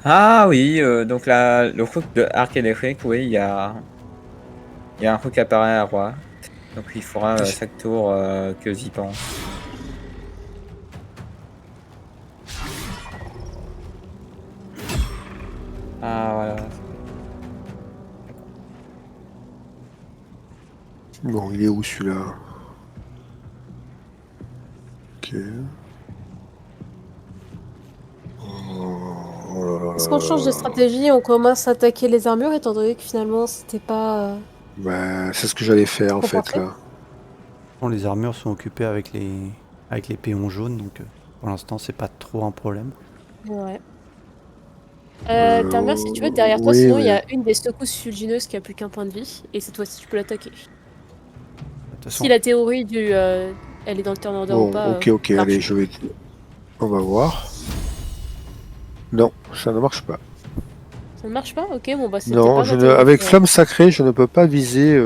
Ah oui, donc là, le hook de arc électrique, oui, il y a un hook qui apparaît à droite. Donc il faudra chaque tour que j'y pense. Ah voilà. Bon, il est où celui-là? Ok. Oh là là Est-ce là qu'on change de là. stratégie et on commence à attaquer les armures étant donné que finalement c'était pas. Bah, c'est ce que j'allais faire en Trop fait parfait. là. Bon, les armures sont occupées avec les péons jaunes, donc pour l'instant, c'est pas trop un problème. Ouais. Termir si tu veux derrière toi, oui, sinon il y mais a une des secousses fulgineuses qui a plus qu'un point de vie, et cette fois-ci tu peux l'attaquer. De toute façon, Si la théorie du elle est dans le turn order ou bon, pas. ok, Marche. allez, on va voir. Non, ça ne marche pas. Ça ne marche pas? Ok, bon bah c'était Non, pas ma théorie. avec flamme sacrée, je ne peux pas viser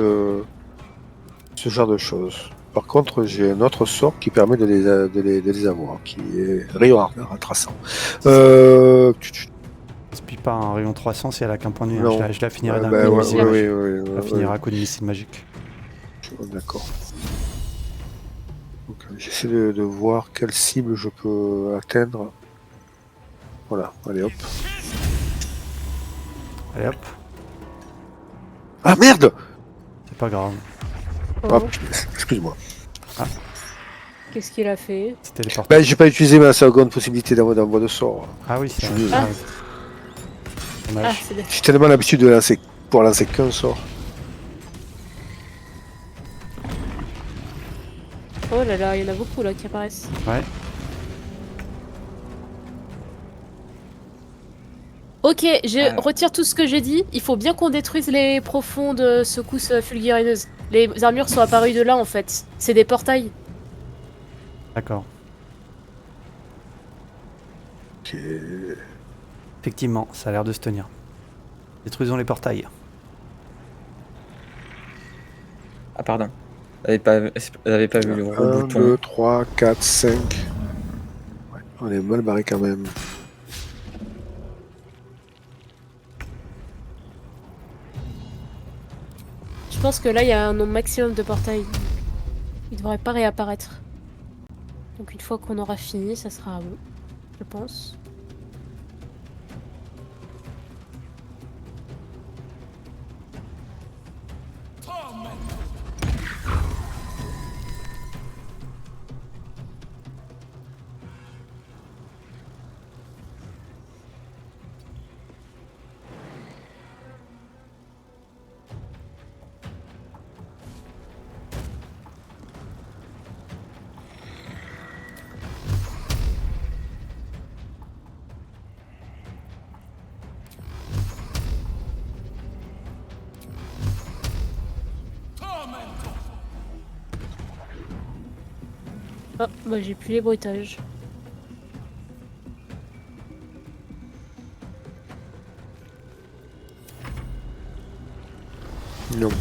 ce genre de choses. Par contre, j'ai un autre sort qui permet de les avoir, qui est rayon traçant. n'espie pas un rayon 300 si elle a qu'un point de vie. Non. Je la finirai d'un Bah, coup de ouais, missile ouais, magique. ouais, Je la finirai à coup de missile magique. D'accord. Donc, j'essaie de voir quelle cible je peux atteindre. Voilà, allez hop. Allez hop, Ah merde! c'est pas grave. Oh, Ah, excuse-moi. qu'est-ce qu'il a fait? C'est téléporté. Bah, j'ai pas utilisé ma seconde possibilité d'envoi de sort. Ah oui, c'est je suis nul. vrai. Ah, Dommage. c'est J'ai tellement l'habitude de lancer qu'un sort. Oh là là, il y en a beaucoup là qui apparaissent. Ouais. Ok, je retire tout ce que j'ai dit. Il faut bien qu'on détruise les profondes secousses fulgurineuses. Les armures sont apparues de là en fait. C'est des portails. D'accord. Ok. Effectivement, ça a l'air de se tenir. Détruisons les portails. Ah pardon. J'avais pas vu le gros 1, bouton. 2, 3, 4, 5. Ouais, on est mal barré quand même. Je pense que là il y a un nombre maximum de portails. Ils devraient pas réapparaître. Donc une fois qu'on aura fini, ça sera bon. Je pense. Oh, bah j'ai plus les bruitages. Donc,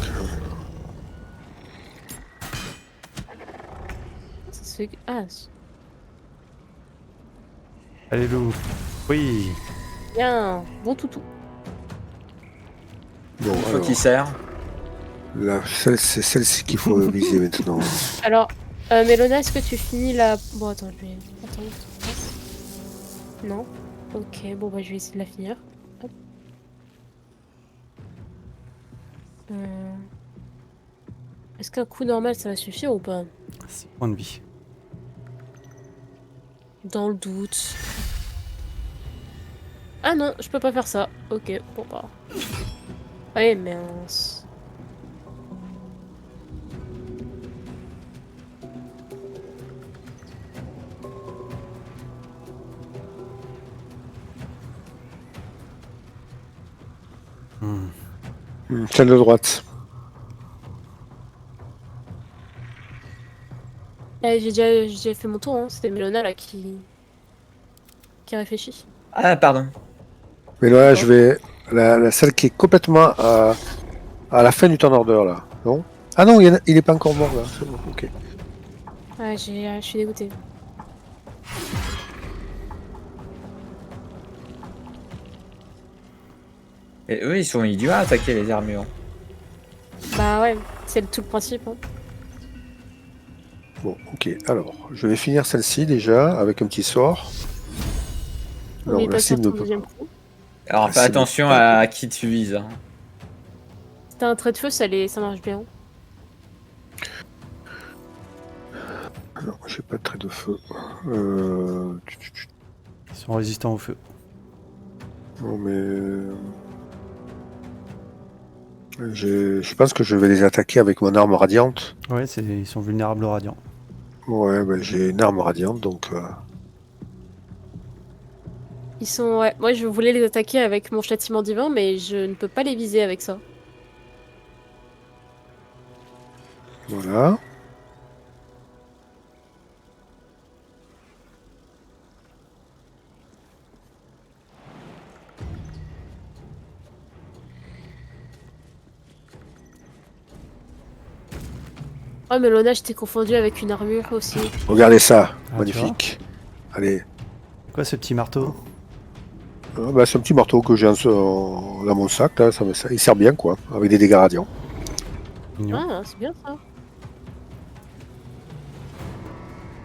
Ça se fait que... Ah, Allez, loup. Oui. bien. Bon toutou. bon, Faut alors, qu'il sert. là, c'est celle-ci qu'il faut viser maintenant. Alors, Mélona, est-ce que tu finis la... Bon, attends, je vais... Attends, non. Ok, bon, bah je vais essayer de la finir. Hop. Est-ce qu'un coup normal, ça va suffire ou pas? 6 points de vie. Dans le doute. Ah non, je peux pas faire ça. Ok, bon bah. Ouais, mince. Celle de droite. J'ai déjà fait mon tour, hein. C'était Mélona là qui réfléchit. Ah, pardon. Mais là, je vais. Celle qui est complètement à la fin du temps d'order, là. Non? Ah non, il est pas encore mort, là. C'est bon, ok. Ouais, je suis dégoûtée. Et eux, ils sont idiots à attaquer les armures. Bah ouais, c'est tout le principe. Hein. Bon, ok. Alors, je vais finir celle-ci déjà avec un petit sort. Non, Oublie la pas de faire cible ton ne peut deuxième pas. coup. Alors, Ah, fais c'est attention bon. à qui tu vises. Hein. Si t'as un trait de feu, ça marche bien. Non, j'ai pas de trait de feu. Ils sont résistants au feu. Non, mais. Je pense que je vais les attaquer avec mon arme radiante. Ouais, ils sont vulnérables au radiant. Ouais, ben, j'ai une arme radiante, donc. Ils sont... Ouais, moi je voulais les attaquer avec mon châtiment divin, mais je ne peux pas les viser avec ça. Voilà. Oh, mais Lona, je t'ai confondu avec une armure aussi. Regardez ça, Ah, magnifique. Allez. Quoi ce petit marteau? Ah, bah, c'est un petit marteau que j'ai dans mon sac, là. Il sert bien, quoi, avec des dégâts radiants. Mignon. Ah, c'est bien ça.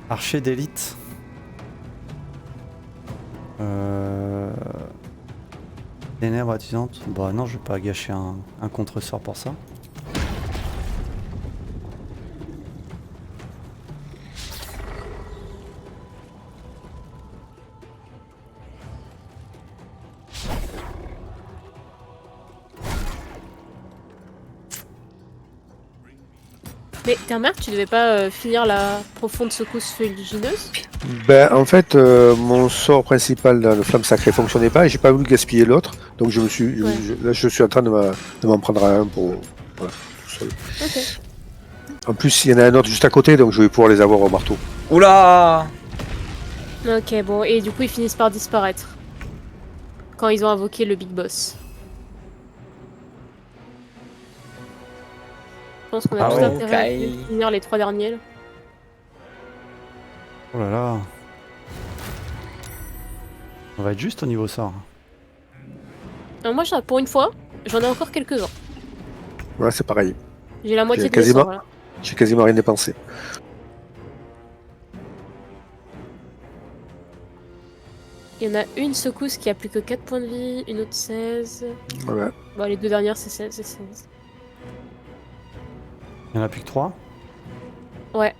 Archer d'élite. Ténèbres attisantes. Bah non, je vais pas gâcher un contre-sort pour ça. Mais Termer, tu devais pas finir la profonde secousse fuligineuse? Ben, en fait, mon sort principal dans le flamme sacrée fonctionnait pas et j'ai pas voulu gaspiller l'autre. Donc, Ouais. là, je suis en train de m'en prendre un pour. Voilà, tout seul. Ok. En plus, il y en a un autre juste à côté, donc je vais pouvoir les avoir au marteau. Oula! Ok, bon, et du coup ils finissent par disparaître. Quand ils ont invoqué le Big Boss. Je pense qu'on a Ah tout ouais, intérêt ok. à finir les 3 derniers. Là. Oh là là. On va être juste au niveau sort. Alors moi, pour une fois, j'en ai encore quelques-uns. Voilà, c'est pareil. J'ai la moitié J'ai de mes quasiment- sorts, là. J'ai quasiment rien dépensé. Il y en a une secousse qui a plus que 4 points de vie, une autre 16. Voilà. Bon, les deux dernières, c'est 16 et 16. Il y en a plus que 3. Ouais.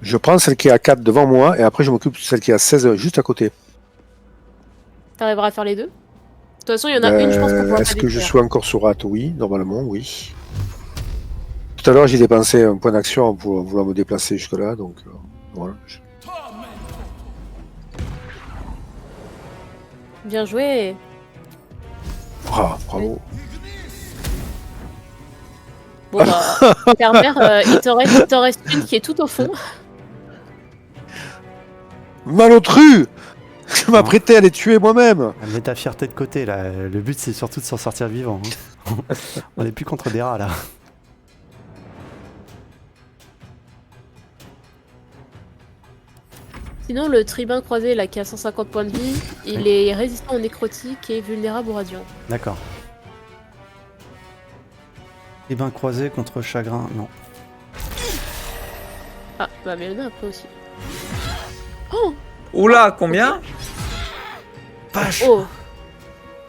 Je prends celle qui est à 4 devant moi et après je m'occupe de celle qui est à 16 juste à côté. T'arriveras à faire les deux? De toute façon, il y en a une, je pense qu'on pourra pas Est-ce que je détruire. suis encore sur rate? Oui, normalement, oui. Tout à l'heure, j'ai dépensé un point d'action pour vouloir me déplacer jusque-là, donc voilà. Bien joué. Ah, bravo. Bon bah, Termer, il t'en reste une qui est tout au fond. Malotru! Je m'apprêtais à les tuer moi-même. Mets ta fierté de côté là. Le but c'est surtout de s'en sortir vivant. Hein. On est plus contre des rats là. Sinon, le tribun croisé là qui a 150 points de vie, il est résistant au nécrotique et vulnérable au radiant. D'accord. Et ben croisé contre chagrin, non. Ah, bah mais il y en a après aussi. Oh, Oula, combien? Vache. oh.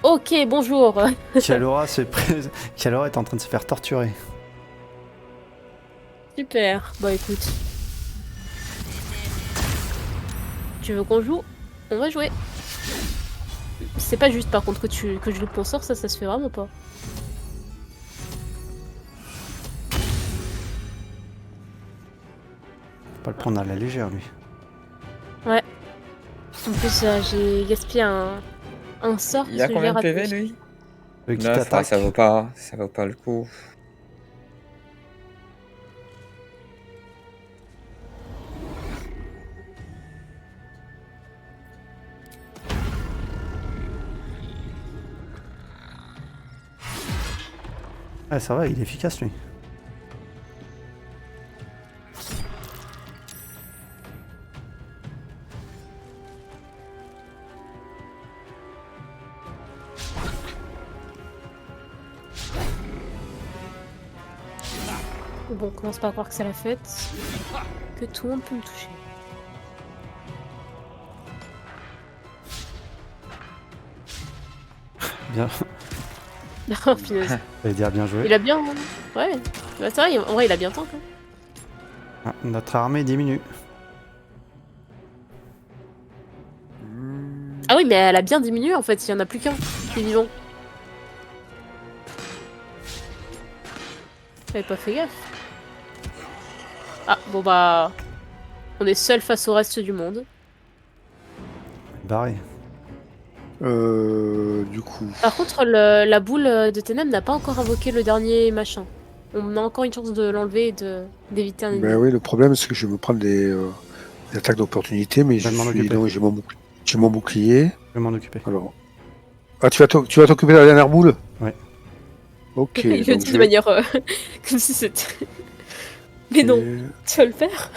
Ok, bonjour. Kialora Kialora est en train de se faire torturer. Super. Bah écoute. Tu veux qu'on joue? On va jouer. C'est pas juste par contre que je loupe mon sort, ça se fait vraiment pas. Faut pas le prendre à la légère lui. Ouais. En plus, j'ai gaspillé un sort. Il a parce que combien de j'ai PV raté. lui? Le qui 9, t'attaque. ça vaut pas le coup. Ah ça va, il est efficace lui. Bon, on commence pas à croire que c'est la fête. Que tout le monde peut me toucher. Bien. Oh, punaise. J'allais dire bien joué. Il a bien. Ouais. Bah, ça va, en vrai, il a bien temps. Quoi. Ah, notre armée diminue. Ah oui, mais elle a bien diminué en fait. Il y en a plus qu'un qui est vivant. J'avais pas fait gaffe. Ah, bon bah. On est seul face au reste du monde. Barré. Du coup. Par contre, la boule de ténèbres n'a pas encore invoqué le dernier machin. On a encore une chance de l'enlever et d'éviter un ennemi. Ben oui, le problème c'est que je vais me prendre des attaques d'opportunité, mais Je vais m'en occuper. non, j'ai mon bouclier. Je vais m'en occuper. Alors. Ah, tu vas t'occuper de la dernière boule? Ouais. Ok. Il le donc dit de manière comme si c'était. Mais non, tu vas le faire.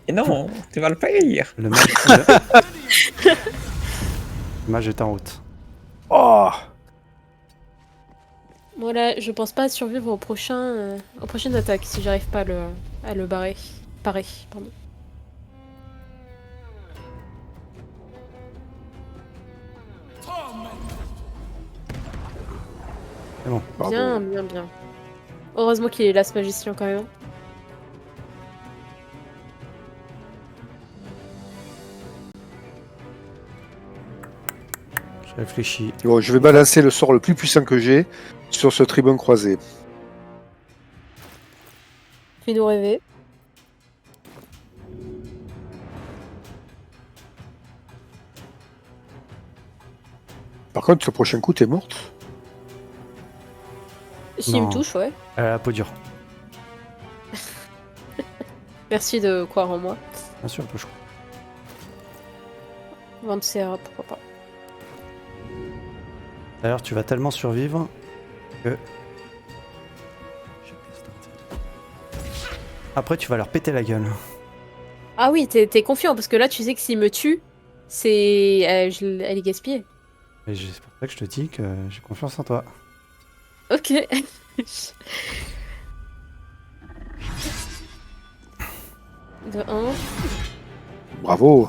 Et non, tu vas le payer. Le mage, le mage est en route. Oh! Voilà, je pense pas survivre aux prochaines attaques si j'arrive pas à le barrer. Parer, pardon. C'est bon. Bravo. Bien, bien, bien. Heureusement qu'il est là ce magicien quand même. Je réfléchis. Bon, je vais balancer le sort le plus puissant que j'ai sur ce tribun croisé. Fais-nous rêver. Par contre, le prochain coup, t'es morte. S'il Non. me touche, ouais. Elle a la peau dure. Merci de croire en moi. Bien sûr, peu chaud. Vendre CA, pourquoi pas. D'ailleurs, tu vas tellement survivre que. Après, tu vas leur péter la gueule. Ah oui, t'es confiant parce que là, tu sais que s'il me tue, c'est. Elle est gaspillée. Et c'est pour ça que je te dis que j'ai confiance en toi. Ok. De 1. Bravo.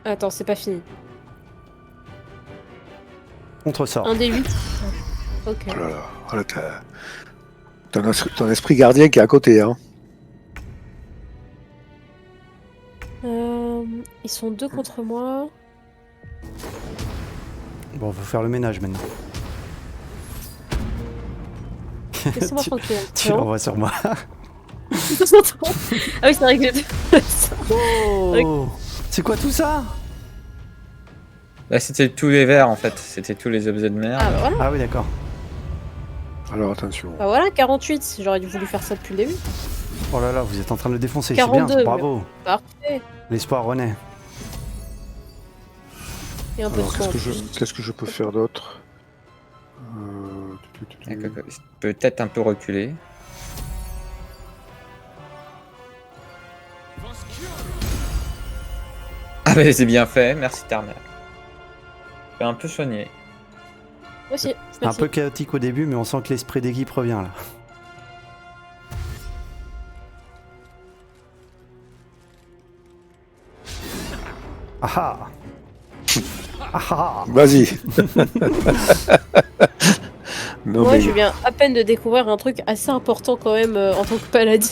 Attends, c'est pas fini. Contre-sort. 1 des 8. Ok. Oh là là. Oh là, ton esprit gardien qui est à côté, hein. Ils sont 2 contre moi. Bon, faut faire le ménage maintenant. Laissez-moi tranquille. Tu l'envoies sur moi. Ah oui, c'est vrai que j'ai ça. Oh, c'est quoi tout ça? Là, c'était tous les verres en fait. C'était tous les objets de merde. Ah bah voilà. Ah oui, d'accord. Alors attention. Bah voilà, 48. J'aurais voulu faire ça depuis le début. Oh là là, vous êtes en train de le défoncer, c'est bien, 42, bravo. Parfait. L'espoir renaît. Et un peu de Alors soin. qu'est-ce que je peux faire d'autre Peut-être un peu reculer. Ah bah c'est bien fait, merci Termer. Je vais un peu soigner. Moi aussi. C'est un peu chaotique au début, mais on sent que l'esprit d'équipe revient là. Ah ah. Ah ah. Vas-y. Non, Moi, mais- je viens à peine de découvrir un truc assez important quand même en tant que paladin.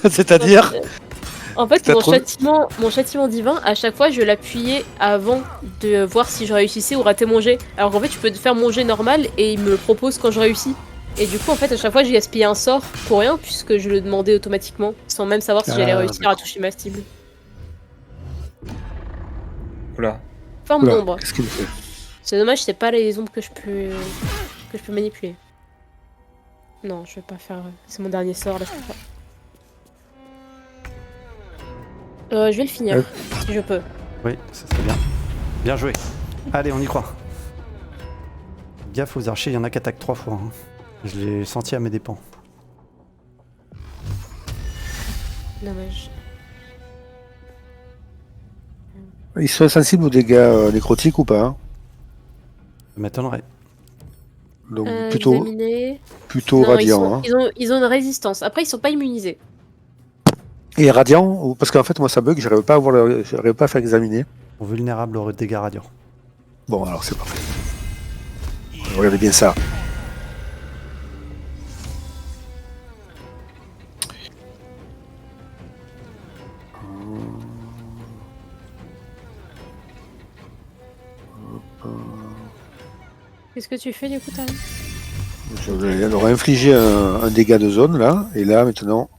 C'est-à-dire En fait, T'as mon trouvé- châtiment divin, à chaque fois, je l'appuyais avant de voir si je réussissais ou ratais mon jet. Alors qu'en fait, tu peux faire mon jet normal et il me le propose quand je réussis. Et du coup, en fait, à chaque fois, j'ai gaspillé un sort pour rien puisque je le demandais automatiquement, sans même savoir si j'allais réussir à toucher ma cible. Oula. Forme Oula, d'ombre. qu'est-ce qu'il fait C'est dommage, c'est pas les ombres que je peux manipuler. Non, je vais pas faire. C'est mon dernier sort là. Je peux pas. Je vais le finir si je peux. Oui, ça serait bien. Bien joué. Allez, on y croit. Gaffe aux archers, il y en a qui attaquent 3 fois. Hein. Je l'ai senti à mes dépens. Dommage. Ils sont sensibles aux dégâts nécrotiques ou pas hein Ça m'étonnerait. Donc plutôt Examiner. plutôt Non, radiant. Hein. ils ont une résistance. Après, ils sont pas immunisés. Et radiant parce qu'en fait moi ça bug, j'arrive pas à j'arrive pas à faire examiner. Sont vulnérables aux dégâts radiants. Bon alors c'est parfait. Regardez bien ça. Qu'est-ce que tu fais du coup, Taryn? Je vais leur infliger un dégât de zone là, et là maintenant.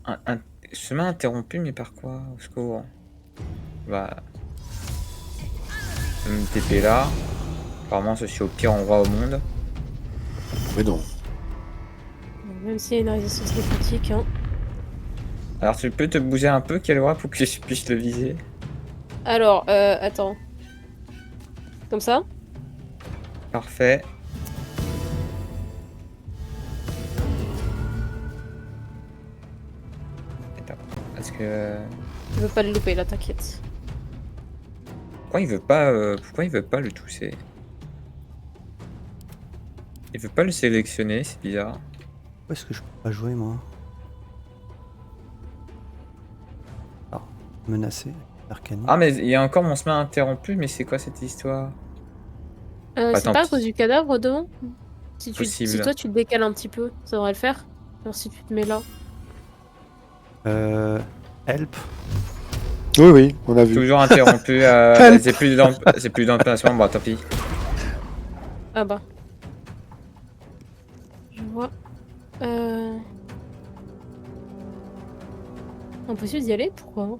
Un chemin interrompu, mais par quoi? Au secours. Bah. Je vais me TP là. Apparemment, je suis au pire endroit au monde. Mais non. Même s'il y a une résistance nécrotique, hein. Alors, tu peux te bouger un peu, Kelora, pour que je puisse le viser? Alors, attends. Comme ça? Parfait. Attends, est-ce que... Je veux pas le louper là, t'inquiète. pourquoi il veut pas le toucher? Il veut pas le sélectionner, c'est bizarre. Où est-ce que je peux pas jouer moi? Ah, menacé. Arcanie. Ah, mais il y a encore mon chemin interrompu, mais c'est quoi cette histoire? C'est Attends, pas à cause du cadavre devant? Si Possible. toi tu te décales un petit peu, ça devrait le faire. Alors si tu te mets là. Help. Oui oui, on a vu. Toujours interrompu. C'est plus d'emplacement, bon tant pis. Ah bah. Je vois. Impossible d'y aller? Pourquoi?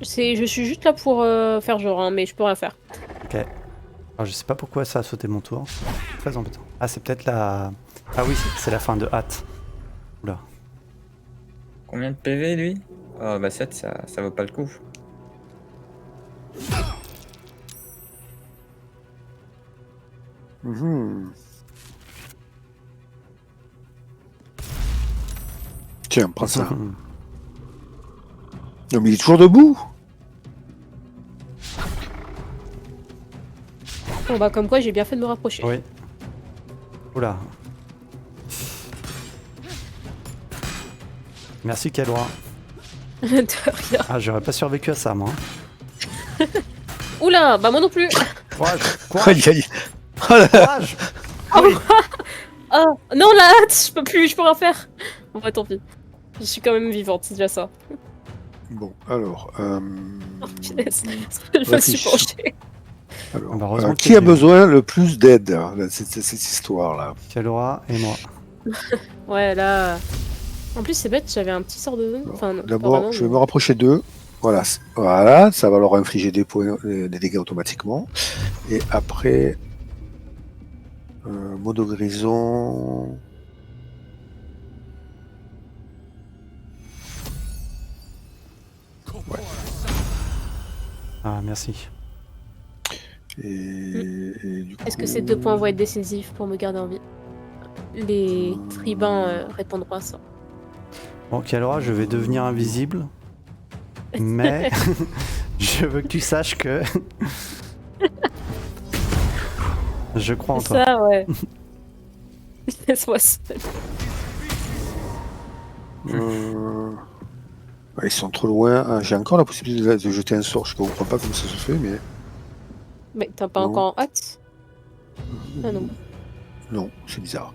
Je suis juste là pour faire genre, hein, mais je peux rien faire. Ok. Alors je sais pas pourquoi ça a sauté mon tour. C'est très embêtant. Ah c'est peut-être la... Ah oui, c'est la fin de hâte. Oula. Combien de PV lui? Oh bah 7, ça vaut pas le coup. Mhm. Tiens, prends ça. Non mais il est toujours debout. Bon bah comme quoi j'ai bien fait de me rapprocher. Oui. Oula. Merci Kalora. De rien. Ah j'aurais pas survécu à ça moi. Oula, bah moi non plus. Courage. Aïe, Courage. aïe. Oh là là. Courage. Oh non la hâte, je peux rien faire. Bon bah tant pis. Je suis quand même vivante, c'est déjà ça. Bon, alors. Oh, punaise. Je me suis Réfléchis. penchée. Alors, Bah, heureusement qui qu'il a y a- besoin le plus d'aide dans cette histoire-là? Kalora et moi. Ouais là. En plus, c'est bête, j'avais un petit sort de zone. Enfin, non, pas D'abord, vraiment, je vais mais- me rapprocher d'eux. Voilà, voilà, ça va leur infliger des points, des dégâts automatiquement. Et après, modo grison. Ah, merci. Et du Est-ce que coup- ces 2 points vont être décisifs pour me garder en vie? Les tribuns répondront à ça. Bon, Kalora, je vais devenir invisible. Mais je veux que tu saches que je crois en toi. Ça, ouais. Laisse-moi seul. Ils sont trop loin. Ah, j'ai encore la possibilité de jeter un sort. Je ne comprends pas comment ça se fait, mais Mais t'as pas Non. encore en hâte? Ah non. non, c'est bizarre.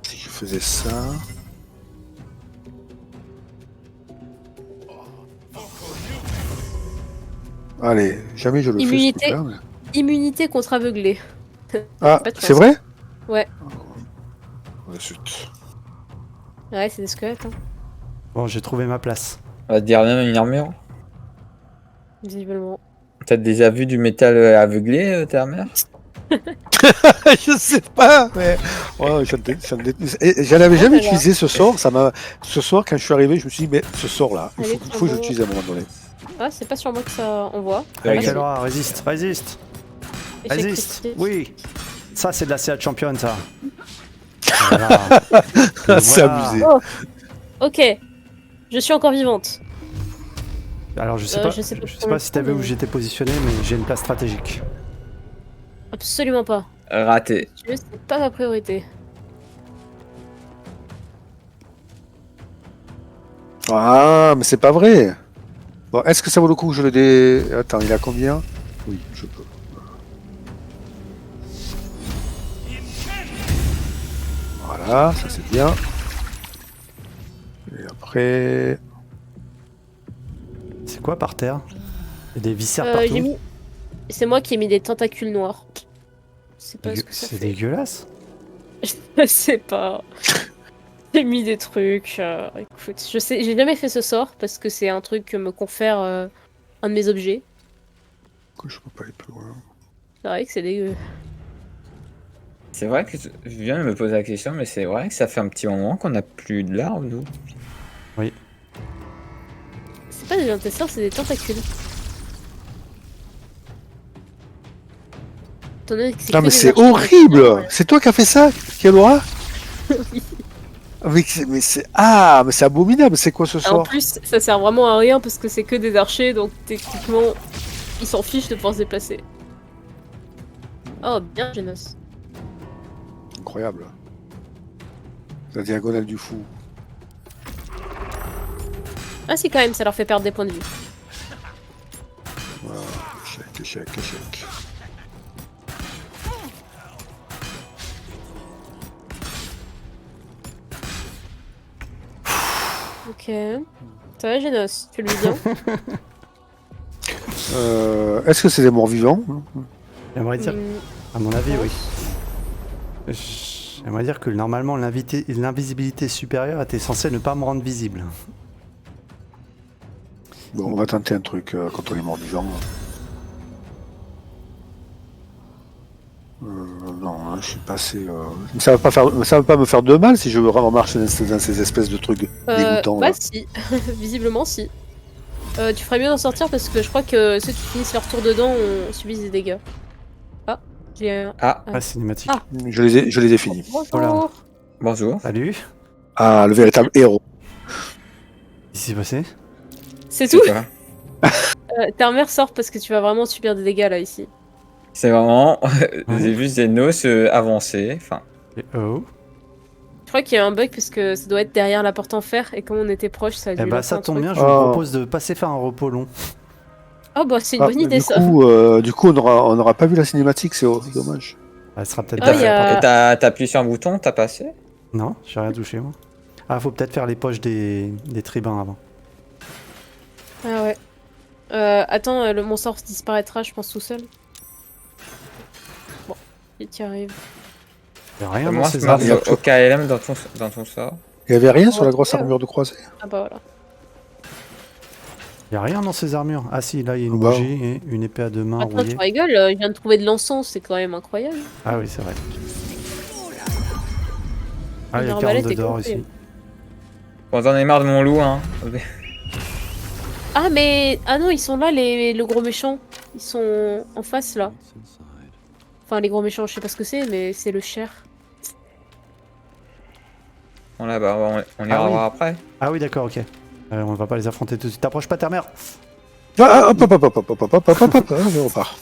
Si je faisais ça. Allez, jamais je le Immunité. fais. Ce truc-là, Immunité contre aveuglé. Ah, Pas de c'est chance. vrai? Ouais. Ouais, zut. Ouais, c'est des squelettes, hein, Bon, j'ai trouvé ma place. On va te dire même une armure. visiblement. T'as déjà vu du métal aveuglé, ta mère? Je sais pas, mais oh, j'en avais jamais Oh là là. utilisé ce sort. Ce soir, quand je suis arrivé, je me suis dit, mais ce sort-là, il Allez, faut que je bravo. l'utilise à un moment donné. Ah, c'est pas sur moi que ça envoie. Allez, Ok. Kalora, résiste, résiste, Échec résiste. critique. Oui, ça c'est de la CA Champion, ça. Voilà. C'est Voilà. abusé. Oh. Ok. Je suis encore vivante. Alors je sais pas, je sais pas je sais combien pas si t'as vu de temps, où mais- j'étais positionné, mais j'ai une place stratégique. Absolument pas. Raté. Si tu veux, c'est pas ma priorité. Ah, mais c'est pas vrai. Bon, est-ce que ça vaut le coup que je le dé... Attends, il a combien? Oui, je peux. Voilà, ça c'est bien. Et après... C'est quoi par terre? Il y a des viscères J'ai partout. mis... C'est moi qui ai mis des tentacules noirs. Je sais pas ce que ça C'est fait. dégueulasse. Je sais pas. J'ai mis des trucs. Écoute, je sais, j'ai jamais fait ce sort parce que c'est un truc que me confère un de mes objets. Pourquoi je peux pas aller plus loin? C'est vrai que c'est dégueu. C'est vrai que je viens de me poser la question, mais c'est vrai que ça fait un petit moment qu'on a plus de larves, nous. C'est pas des intestins, c'est des tentacules. Étant donné que Non que mais des c'est archers, horrible! ouais. C'est toi qui as fait ça, Kialora? Mais c'est... Ah, mais c'est abominable, c'est quoi ce En sort? plus, ça sert vraiment à rien parce que c'est que des archers, donc techniquement, ils s'en fichent de pouvoir se déplacer. Oh, bien, Genos. Incroyable. La diagonale du fou. Ah si, quand même, ça leur fait perdre des points de vie. Voilà. Échec, échec, échec. Ok. Ça va, Genos? Tu le vis bien? Est-ce que c'est des morts vivants? J'aimerais dire, Hmm, à mon avis, oui. J'aimerais dire que normalement l'invisibilité supérieure était censée ne pas me rendre visible. Bon, on va tenter un truc contre les morts vivants. Non, hein, je suis passé. Ça va pas me faire de mal si je vraiment marche dans ces espèces de trucs dégoûtants. bah Là. si, visiblement si. Tu ferais mieux d'en sortir parce que je crois que ceux qui finissent leur tour dedans subissent des dégâts. Ah, j'ai un... Ah, Ah, cinématique. Ah. Je les ai finis. Bonjour. Voilà. bonjour. Salut. Ah, le véritable héros. Qu'est-ce qui s'est passé? C'est C'est tout. quoi? Ta mère sort parce que tu vas vraiment subir des dégâts là ici. C'est vraiment... J'ai vu Zenos avancer. Enfin, Oh. Je crois qu'il y a un bug parce que ça doit être derrière la porte en fer et comme on était proche, ça a dû Eh bah lancer ça un tombe truc. bien, je vous Oh. propose de passer faire un repos long. Oh bah c'est une bonne idée du ça. coup, on n'aura pas vu la cinématique, c'est dommage. Elle sera peut-être Ah, il y a- et t'as appuyé sur un bouton, t'as passé? Non, j'ai rien touché moi. Ah, faut peut-être faire les poches des tribuns avant. Ah ouais. Attends, mon sort disparaîtra, je pense tout seul. Bon, il t'y arrive. Y a rien dans Moi, ces je marche armures. au KLM dans ton sort. Il y avait rien sur la grosse armure de croisée. Ah bah voilà. Y a rien dans ces armures. Ah si, là il y a une Bah. bougie et une épée à deux mains Attends, rouillée. tu rigoles, je viens de trouver de l'encens, c'est quand même incroyable. Ah oui, c'est vrai. Ah, il y a Une 42 arbalète est d'or complet. ici. Bon, j'en ai marre de mon loup, hein. Ah mais... Ah non, ils sont là, le gros méchant. Ils sont en face, là. Enfin, les gros méchants, je sais pas ce que c'est, mais c'est le cher. Bon, là, bah, on ira Ah oui. voir après. Ah oui, d'accord, ok. On va pas les affronter tout de suite. T'approches pas ta mère. Ah, hop, hop, hop, hop, hop, hop, hop, hop, hop, hop, on repart.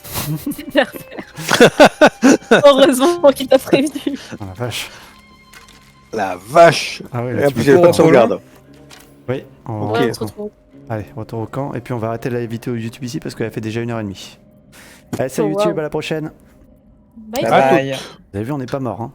Heureusement qu'il t'a prévenu. Ah la vache. La vache. Ah oui, Et là, en tu plus, peux- il n'y avait pas de sauvegarde. Oui, on va Ok. Ouais, on se retrouve. Allez, retour au camp. Et puis on va arrêter la vidéo YouTube ici parce qu'elle fait déjà 1h30. Allez, salut Oh, wow. YouTube, à la prochaine. Bye Bye bye. bye. Vous avez vu, on n'est pas mort. Hein.